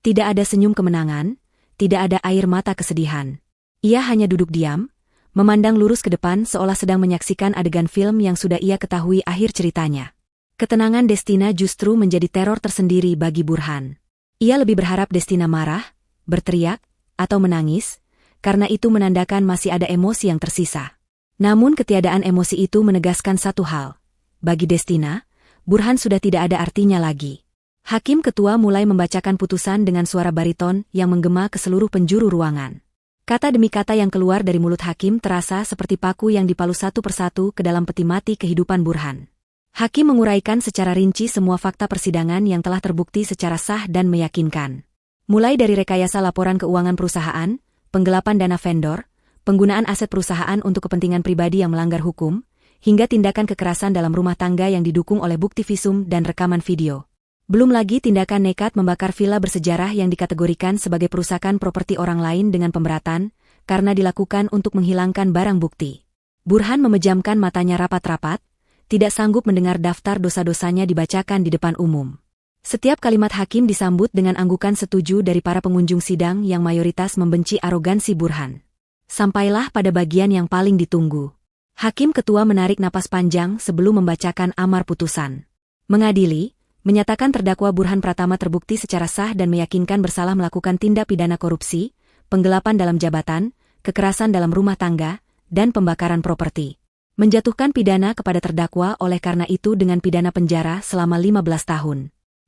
Tidak ada senyum kemenangan, tidak ada air mata kesedihan. Ia hanya duduk diam, memandang lurus ke depan seolah sedang menyaksikan adegan film yang sudah ia ketahui akhir ceritanya. Ketenangan Destina justru menjadi teror tersendiri bagi Burhan. Ia lebih berharap Destina marah, berteriak, atau menangis, karena itu menandakan masih ada emosi yang tersisa. Namun ketiadaan emosi itu menegaskan satu hal. Bagi Destina, Burhan sudah tidak ada artinya lagi. Hakim ketua mulai membacakan putusan dengan suara bariton yang menggema ke seluruh penjuru ruangan. Kata demi kata yang keluar dari mulut hakim terasa seperti paku yang dipalu satu persatu ke dalam peti mati kehidupan Burhan. Hakim menguraikan secara rinci semua fakta persidangan yang telah terbukti secara sah dan meyakinkan. Mulai dari rekayasa laporan keuangan perusahaan, penggelapan dana vendor, penggunaan aset perusahaan untuk kepentingan pribadi yang melanggar hukum, hingga tindakan kekerasan dalam rumah tangga yang didukung oleh bukti visum dan rekaman video. Belum lagi tindakan nekat membakar villa bersejarah yang dikategorikan sebagai perusakan properti orang lain dengan pemberatan, karena dilakukan untuk menghilangkan barang bukti. Burhan memejamkan matanya rapat-rapat, tidak sanggup mendengar daftar dosa-dosanya dibacakan di depan umum. Setiap kalimat hakim disambut dengan anggukan setuju dari para pengunjung sidang yang mayoritas membenci arogansi Burhan. Sampailah pada bagian yang paling ditunggu. Hakim ketua menarik napas panjang sebelum membacakan amar putusan. Mengadili, menyatakan terdakwa Burhan Pratama terbukti secara sah dan meyakinkan bersalah melakukan tindak pidana korupsi, penggelapan dalam jabatan, kekerasan dalam rumah tangga, dan pembakaran properti. Menjatuhkan pidana kepada terdakwa oleh karena itu dengan pidana penjara selama 15 tahun.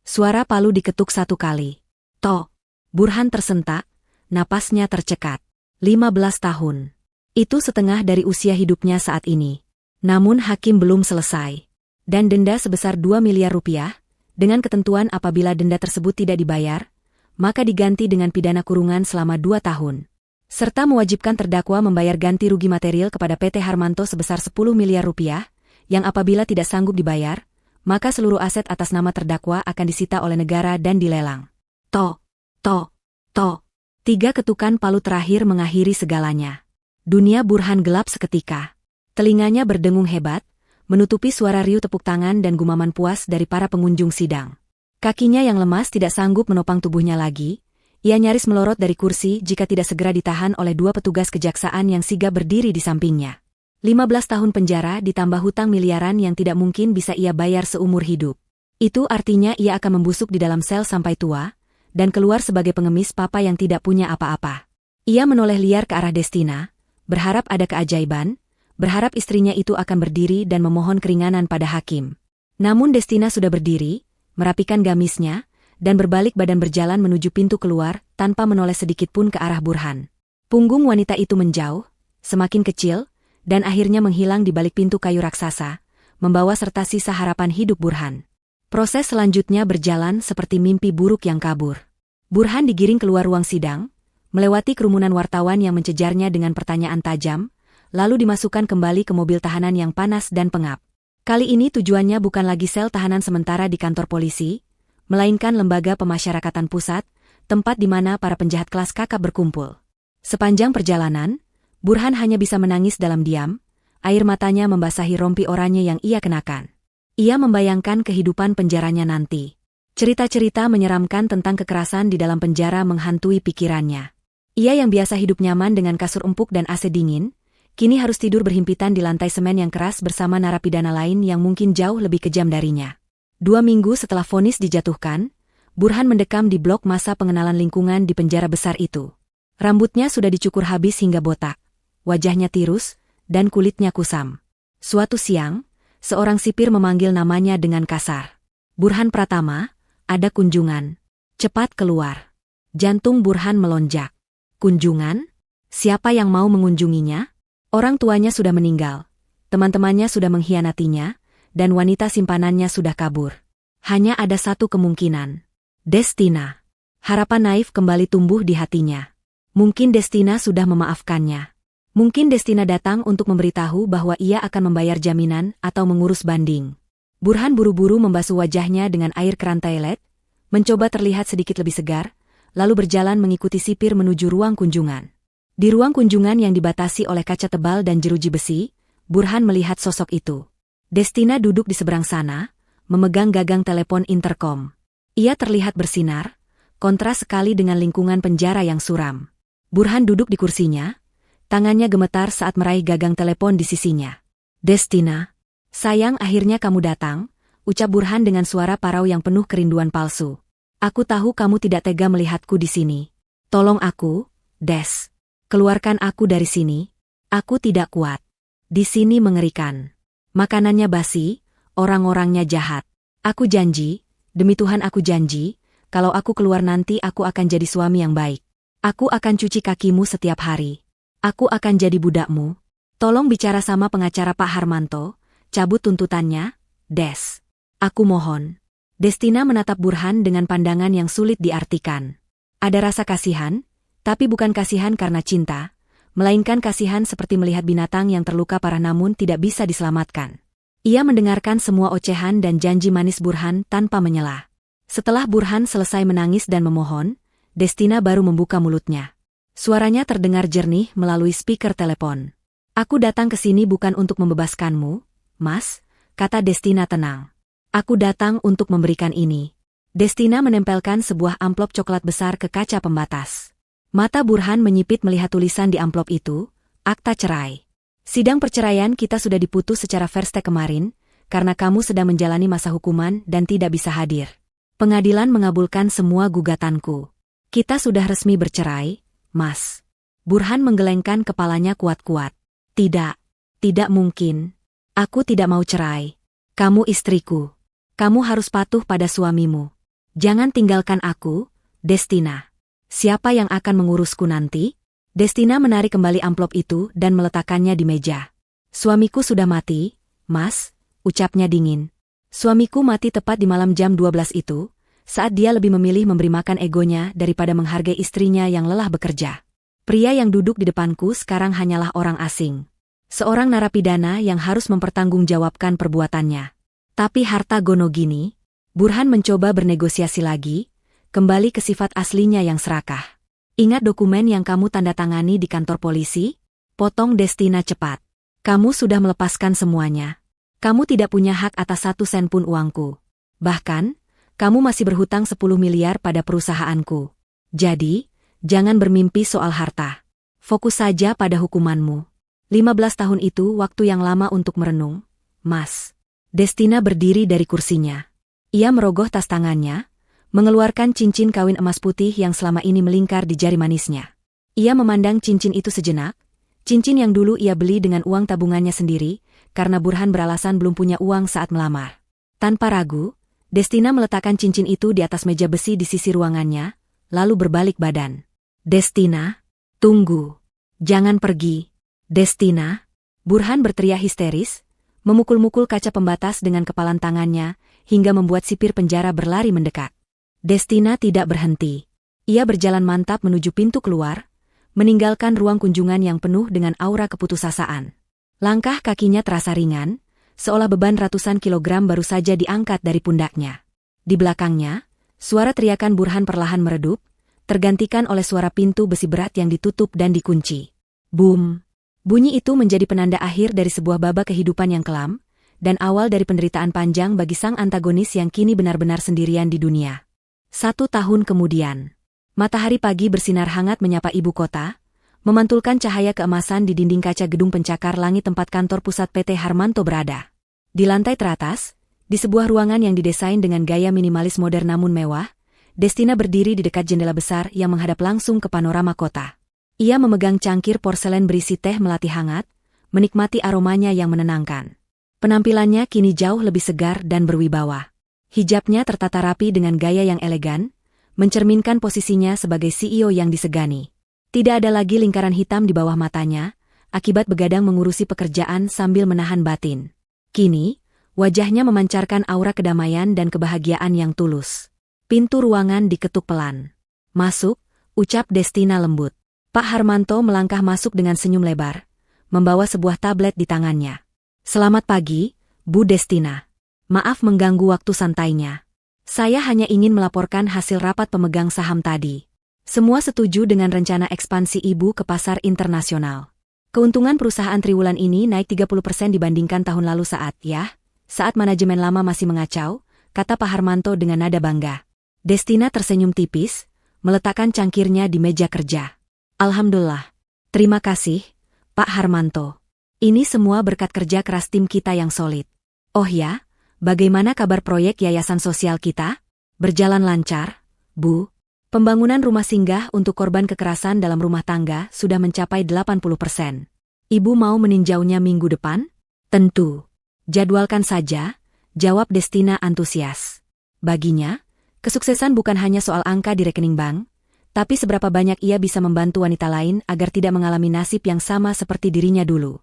Suara palu diketuk 1 kali. Toh, Burhan tersentak, napasnya tercekat. 15 tahun. Itu setengah dari usia hidupnya saat ini. Namun hakim belum selesai. Dan denda sebesar 2 miliar rupiah, dengan ketentuan apabila denda tersebut tidak dibayar, maka diganti dengan pidana kurungan selama 2 tahun. Serta mewajibkan terdakwa membayar ganti rugi material kepada PT Harmanto sebesar 10 miliar rupiah, yang apabila tidak sanggup dibayar, maka seluruh aset atas nama terdakwa akan disita oleh negara dan dilelang. Toh. 3 ketukan palu terakhir mengakhiri segalanya. Dunia Burhan gelap seketika. Telinganya berdengung hebat, menutupi suara riuh tepuk tangan dan gumaman puas dari para pengunjung sidang. Kakinya yang lemas tidak sanggup menopang tubuhnya lagi, ia nyaris melorot dari kursi jika tidak segera ditahan oleh 2 petugas kejaksaan yang sigap berdiri di sampingnya. 15 tahun penjara ditambah hutang miliaran yang tidak mungkin bisa ia bayar seumur hidup. Itu artinya ia akan membusuk di dalam sel sampai tua, dan keluar sebagai pengemis papa yang tidak punya apa-apa. Ia menoleh liar ke arah Destina, berharap ada keajaiban, berharap istrinya itu akan berdiri dan memohon keringanan pada hakim. Namun Destina sudah berdiri, merapikan gamisnya, dan berbalik badan berjalan menuju pintu keluar tanpa menoleh sedikit pun ke arah Burhan. Punggung wanita itu menjauh, semakin kecil, dan akhirnya menghilang di balik pintu kayu raksasa, membawa serta sisa harapan hidup Burhan. Proses selanjutnya berjalan seperti mimpi buruk yang kabur. Burhan digiring keluar ruang sidang, melewati kerumunan wartawan yang mencejarnya dengan pertanyaan tajam, lalu dimasukkan kembali ke mobil tahanan yang panas dan pengap. Kali ini tujuannya bukan lagi sel tahanan sementara di kantor polisi, melainkan lembaga pemasyarakatan pusat, tempat di mana para penjahat kelas kakap berkumpul. Sepanjang perjalanan, Burhan hanya bisa menangis dalam diam, air matanya membasahi rompi oranye yang ia kenakan. Ia membayangkan kehidupan penjaranya nanti. Cerita-cerita menyeramkan tentang kekerasan di dalam penjara menghantui pikirannya. Ia yang biasa hidup nyaman dengan kasur empuk dan AC dingin, kini harus tidur berhimpitan di lantai semen yang keras bersama narapidana lain yang mungkin jauh lebih kejam darinya. 2 minggu setelah vonis dijatuhkan, Burhan mendekam di blok masa pengenalan lingkungan di penjara besar itu. Rambutnya sudah dicukur habis hingga botak. Wajahnya tirus, dan kulitnya kusam. Suatu siang, seorang sipir memanggil namanya dengan kasar. Burhan Pratama, ada kunjungan. Cepat keluar. Jantung Burhan melonjak. Kunjungan? Siapa yang mau mengunjunginya? Orang tuanya sudah meninggal. Teman-temannya sudah mengkhianatinya, dan wanita simpanannya sudah kabur. Hanya ada satu kemungkinan. Destina. Harapan naif kembali tumbuh di hatinya. Mungkin Destina sudah memaafkannya. Mungkin Destina datang untuk memberitahu bahwa ia akan membayar jaminan atau mengurus banding. Burhan buru-buru membasuh wajahnya dengan air keran toilet, mencoba terlihat sedikit lebih segar, lalu berjalan mengikuti sipir menuju ruang kunjungan. Di ruang kunjungan yang dibatasi oleh kaca tebal dan jeruji besi, Burhan melihat sosok itu. Destina duduk di seberang sana, memegang gagang telepon interkom. Ia terlihat bersinar, kontras sekali dengan lingkungan penjara yang suram. Burhan duduk di kursinya, tangannya gemetar saat meraih gagang telepon di sisinya. Destina. Sayang akhirnya kamu datang, ucap Burhan dengan suara parau yang penuh kerinduan palsu. Aku tahu kamu tidak tega melihatku di sini. Tolong aku, Des. Keluarkan aku dari sini. Aku tidak kuat. Di sini mengerikan. Makanannya basi, orang-orangnya jahat. Aku janji, demi Tuhan aku janji, kalau aku keluar nanti aku akan jadi suami yang baik. Aku akan cuci kakimu setiap hari. Aku akan jadi budakmu. Tolong bicara sama pengacara Pak Harmanto, cabut tuntutannya, Des. Aku mohon. Destina menatap Burhan dengan pandangan yang sulit diartikan. Ada rasa kasihan, tapi bukan kasihan karena cinta, melainkan kasihan seperti melihat binatang yang terluka parah namun tidak bisa diselamatkan. Ia mendengarkan semua ocehan dan janji manis Burhan tanpa menyela. Setelah Burhan selesai menangis dan memohon, Destina baru membuka mulutnya. Suaranya terdengar jernih melalui speaker telepon. Aku datang ke sini bukan untuk membebaskanmu, Mas, kata Destina tenang. Aku datang untuk memberikan ini. Destina menempelkan sebuah amplop coklat besar ke kaca pembatas. Mata Burhan menyipit melihat tulisan di amplop itu, akta cerai. Sidang perceraian kita sudah diputus secara first take kemarin, karena kamu sedang menjalani masa hukuman dan tidak bisa hadir. Pengadilan mengabulkan semua gugatanku. Kita sudah resmi bercerai, Mas. Burhan menggelengkan kepalanya kuat-kuat. Tidak, tidak mungkin. Aku tidak mau cerai. Kamu istriku. Kamu harus patuh pada suamimu. Jangan tinggalkan aku, Destina. Siapa yang akan mengurusku nanti? Destina menarik kembali amplop itu dan meletakkannya di meja. Suamiku sudah mati, Mas, ucapnya dingin. Suamiku mati tepat di malam jam 12 itu, saat dia lebih memilih memberi makan egonya daripada menghargai istrinya yang lelah bekerja. Pria yang duduk di depanku sekarang hanyalah orang asing. Seorang narapidana yang harus mempertanggungjawabkan perbuatannya. Tapi harta gono gini, Burhan mencoba bernegosiasi lagi, kembali ke sifat aslinya yang serakah. Ingat dokumen yang kamu tanda tangani di kantor polisi? Potong Destina cepat. Kamu sudah melepaskan semuanya. Kamu tidak punya hak atas 1 sen pun uangku. Bahkan, kamu masih berhutang 10 miliar pada perusahaanku. Jadi, jangan bermimpi soal harta. Fokus saja pada hukumanmu. 15 tahun itu waktu yang lama untuk merenung, Mas. Destina berdiri dari kursinya. Ia merogoh tas tangannya, mengeluarkan cincin kawin emas putih yang selama ini melingkar di jari manisnya. Ia memandang cincin itu sejenak, cincin yang dulu ia beli dengan uang tabungannya sendiri, karena Burhan beralasan belum punya uang saat melamar. Tanpa ragu, Destina meletakkan cincin itu di atas meja besi di sisi ruangannya, lalu berbalik badan. Destina, tunggu. Jangan pergi. Destina, Burhan berteriak histeris, memukul-mukul kaca pembatas dengan kepalan tangannya, hingga membuat sipir penjara berlari mendekat. Destina tidak berhenti. Ia berjalan mantap menuju pintu keluar, meninggalkan ruang kunjungan yang penuh dengan aura keputusasaan. Langkah kakinya terasa ringan, seolah beban ratusan kilogram baru saja diangkat dari pundaknya. Di belakangnya, suara teriakan Burhan perlahan meredup, tergantikan oleh suara pintu besi berat yang ditutup dan dikunci. Boom! Bunyi itu menjadi penanda akhir dari sebuah babak kehidupan yang kelam, dan awal dari penderitaan panjang bagi sang antagonis yang kini benar-benar sendirian di dunia. 1 tahun kemudian, matahari pagi bersinar hangat menyapa ibu kota, memantulkan cahaya keemasan di dinding kaca gedung pencakar langit tempat kantor pusat PT Harmanto berada. Di lantai teratas, di sebuah ruangan yang didesain dengan gaya minimalis modern namun mewah, Destina berdiri di dekat jendela besar yang menghadap langsung ke panorama kota. Ia memegang cangkir porselen berisi teh melati hangat, menikmati aromanya yang menenangkan. Penampilannya kini jauh lebih segar dan berwibawa. Hijabnya tertata rapi dengan gaya yang elegan, mencerminkan posisinya sebagai CEO yang disegani. Tidak ada lagi lingkaran hitam di bawah matanya, akibat begadang mengurusi pekerjaan sambil menahan batin. Kini, wajahnya memancarkan aura kedamaian dan kebahagiaan yang tulus. Pintu ruangan diketuk pelan. Masuk, ucap Destina lembut. Pak Harmanto melangkah masuk dengan senyum lebar, membawa sebuah tablet di tangannya. Selamat pagi, Bu Destina. Maaf mengganggu waktu santainya. Saya hanya ingin melaporkan hasil rapat pemegang saham tadi. Semua setuju dengan rencana ekspansi Ibu ke pasar internasional. Keuntungan perusahaan triwulan ini naik 30% dibandingkan tahun lalu saat manajemen lama masih mengacau, kata Pak Harmanto dengan nada bangga. Destina tersenyum tipis, meletakkan cangkirnya di meja kerja. Alhamdulillah. Terima kasih, Pak Harmanto. Ini semua berkat kerja keras tim kita yang solid. Oh ya, bagaimana kabar proyek yayasan sosial kita? Berjalan lancar, Bu. Pembangunan rumah singgah untuk korban kekerasan dalam rumah tangga sudah mencapai 80%. Ibu mau meninjaunya minggu depan? Tentu. Jadwalkan saja, jawab Destina antusias. Baginya, kesuksesan bukan hanya soal angka di rekening bank, tapi seberapa banyak ia bisa membantu wanita lain agar tidak mengalami nasib yang sama seperti dirinya dulu.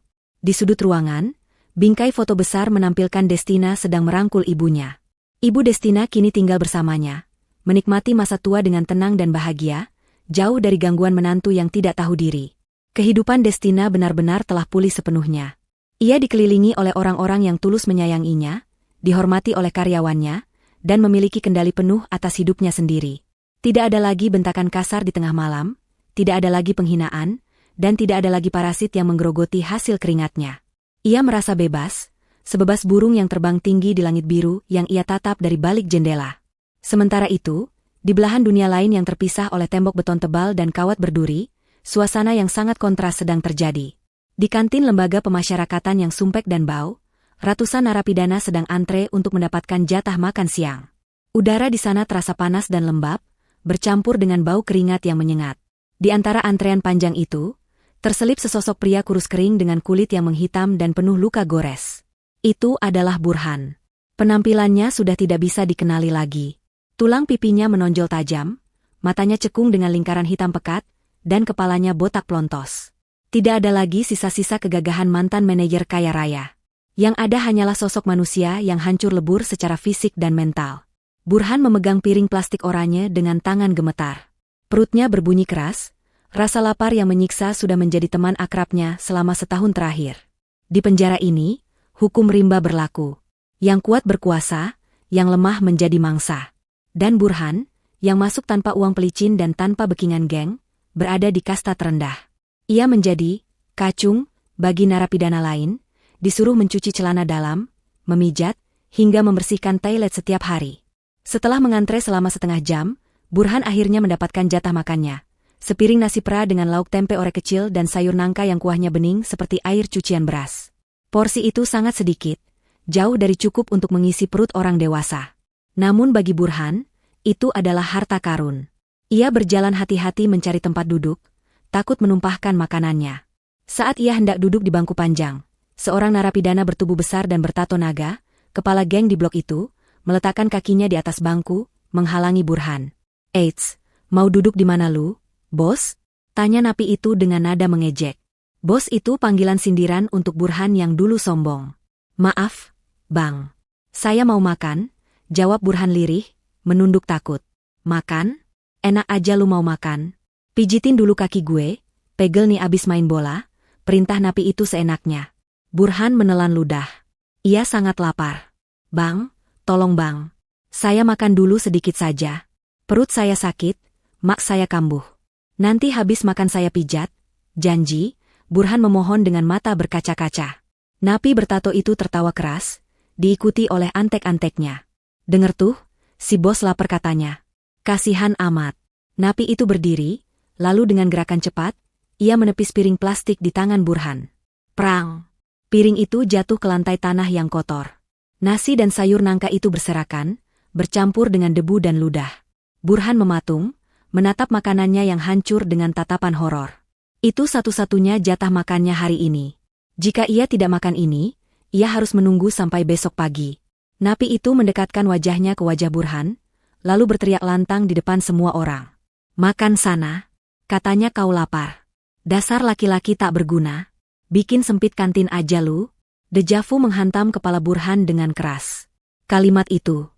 Di sudut ruangan, bingkai foto besar menampilkan Destina sedang merangkul ibunya. Ibu Destina kini tinggal bersamanya, menikmati masa tua dengan tenang dan bahagia, jauh dari gangguan menantu yang tidak tahu diri. Kehidupan Destina benar-benar telah pulih sepenuhnya. Ia dikelilingi oleh orang-orang yang tulus menyayanginya, dihormati oleh karyawannya, dan memiliki kendali penuh atas hidupnya sendiri. Tidak ada lagi bentakan kasar di tengah malam, tidak ada lagi penghinaan, dan tidak ada lagi parasit yang menggerogoti hasil keringatnya. Ia merasa bebas, sebebas burung yang terbang tinggi di langit biru yang ia tatap dari balik jendela. Sementara itu, di belahan dunia lain yang terpisah oleh tembok beton tebal dan kawat berduri, suasana yang sangat kontras sedang terjadi. Di kantin lembaga pemasyarakatan yang sumpek dan bau, ratusan narapidana sedang antre untuk mendapatkan jatah makan siang. Udara di sana terasa panas dan lembab, bercampur dengan bau keringat yang menyengat. Di antara antrean panjang itu, terselip sesosok pria kurus kering dengan kulit yang menghitam dan penuh luka gores. Itu adalah Burhan. Penampilannya sudah tidak bisa dikenali lagi. Tulang pipinya menonjol tajam, matanya cekung dengan lingkaran hitam pekat, dan kepalanya botak plontos. Tidak ada lagi sisa-sisa kegagahan mantan manajer kaya raya. Yang ada hanyalah sosok manusia yang hancur lebur secara fisik dan mental. Burhan memegang piring plastik oranye dengan tangan gemetar. Perutnya berbunyi keras, rasa lapar yang menyiksa sudah menjadi teman akrabnya selama setahun terakhir. Di penjara ini, hukum rimba berlaku. Yang kuat berkuasa, yang lemah menjadi mangsa. Dan Burhan, yang masuk tanpa uang pelicin dan tanpa bekingan geng, berada di kasta terendah. Ia menjadi kacung bagi narapidana lain, disuruh mencuci celana dalam, memijat, hingga membersihkan toilet setiap hari. Setelah mengantre selama setengah jam, Burhan akhirnya mendapatkan jatah makannya. Sepiring nasi pera dengan lauk tempe orek kecil dan sayur nangka yang kuahnya bening seperti air cucian beras. Porsi itu sangat sedikit, jauh dari cukup untuk mengisi perut orang dewasa. Namun bagi Burhan, itu adalah harta karun. Ia berjalan hati-hati mencari tempat duduk, takut menumpahkan makanannya. Saat ia hendak duduk di bangku panjang, seorang narapidana bertubuh besar dan bertato naga, kepala geng di blok itu, meletakkan kakinya di atas bangku, menghalangi Burhan. "Eits, mau duduk di mana lu, bos?" tanya napi itu dengan nada mengejek. Bos itu panggilan sindiran untuk Burhan yang dulu sombong. "Maaf, bang. Saya mau makan," jawab Burhan lirih, menunduk takut. "Makan? Enak aja lu mau makan. Pijitin dulu kaki gue, pegel nih abis main bola," perintah napi itu seenaknya. Burhan menelan ludah. Ia sangat lapar. "Bang, tolong bang. Saya makan dulu sedikit saja. Perut saya sakit, mak saya kambuh. Nanti habis makan saya pijat, janji," Burhan memohon dengan mata berkaca-kaca. Napi bertato itu tertawa keras, diikuti oleh antek-anteknya. "Dengar tuh, si bos lapar katanya. Kasihan amat." Napi itu berdiri, lalu dengan gerakan cepat, ia menepis piring plastik di tangan Burhan. Prang! Piring itu jatuh ke lantai tanah yang kotor. Nasi dan sayur nangka itu berserakan, bercampur dengan debu dan ludah. Burhan mematung, menatap makanannya yang hancur dengan tatapan horor. Itu satu-satunya jatah makannya hari ini. Jika ia tidak makan ini, ia harus menunggu sampai besok pagi. Napi itu mendekatkan wajahnya ke wajah Burhan, lalu berteriak lantang di depan semua orang. "Makan sana," katanya, "kau lapar. Dasar laki-laki tak berguna. Bikin sempit kantin aja lu." Dejavu menghantam kepala Burhan dengan keras. Kalimat itu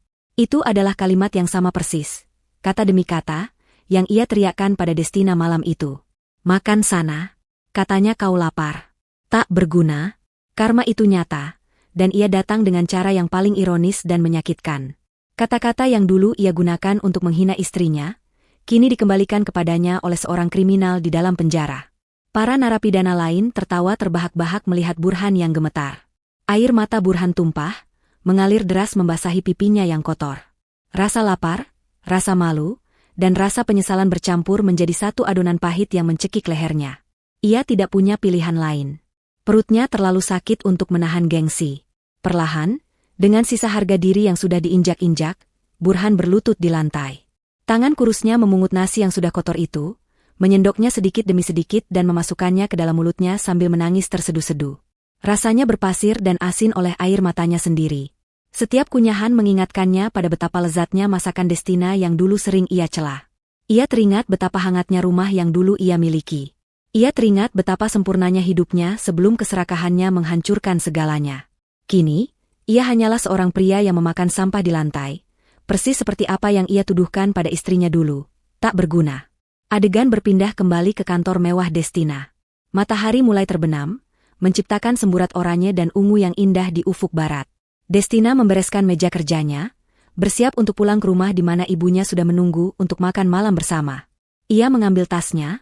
adalah kalimat yang sama persis, kata demi kata, yang ia teriakkan pada Destina malam itu. "Makan sana," katanya, "kau lapar. Tak berguna." Karma itu nyata, dan ia datang dengan cara yang paling ironis dan menyakitkan. Kata-kata yang dulu ia gunakan untuk menghina istrinya, kini dikembalikan kepadanya oleh seorang kriminal di dalam penjara. Para narapidana lain tertawa terbahak-bahak melihat Burhan yang gemetar. Air mata Burhan tumpah, mengalir deras membasahi pipinya yang kotor. Rasa lapar, rasa malu, dan rasa penyesalan bercampur menjadi satu adonan pahit yang mencekik lehernya. Ia tidak punya pilihan lain. Perutnya terlalu sakit untuk menahan gengsi. Perlahan, dengan sisa harga diri yang sudah diinjak-injak, Burhan berlutut di lantai. Tangan kurusnya memungut nasi yang sudah kotor itu, menyendoknya sedikit demi sedikit dan memasukkannya ke dalam mulutnya sambil menangis terseduh-seduh. Rasanya berpasir dan asin oleh air matanya sendiri. Setiap kunyahan mengingatkannya pada betapa lezatnya masakan Destina yang dulu sering ia cela. Ia teringat betapa hangatnya rumah yang dulu ia miliki. Ia teringat betapa sempurnanya hidupnya sebelum keserakahannya menghancurkan segalanya. Kini, ia hanyalah seorang pria yang memakan sampah di lantai, persis seperti apa yang ia tuduhkan pada istrinya dulu, tak berguna. Adegan berpindah kembali ke kantor mewah Destina. Matahari mulai terbenam, menciptakan semburat oranye dan ungu yang indah di ufuk barat. Destina membereskan meja kerjanya, bersiap untuk pulang ke rumah di mana ibunya sudah menunggu untuk makan malam bersama. Ia mengambil tasnya,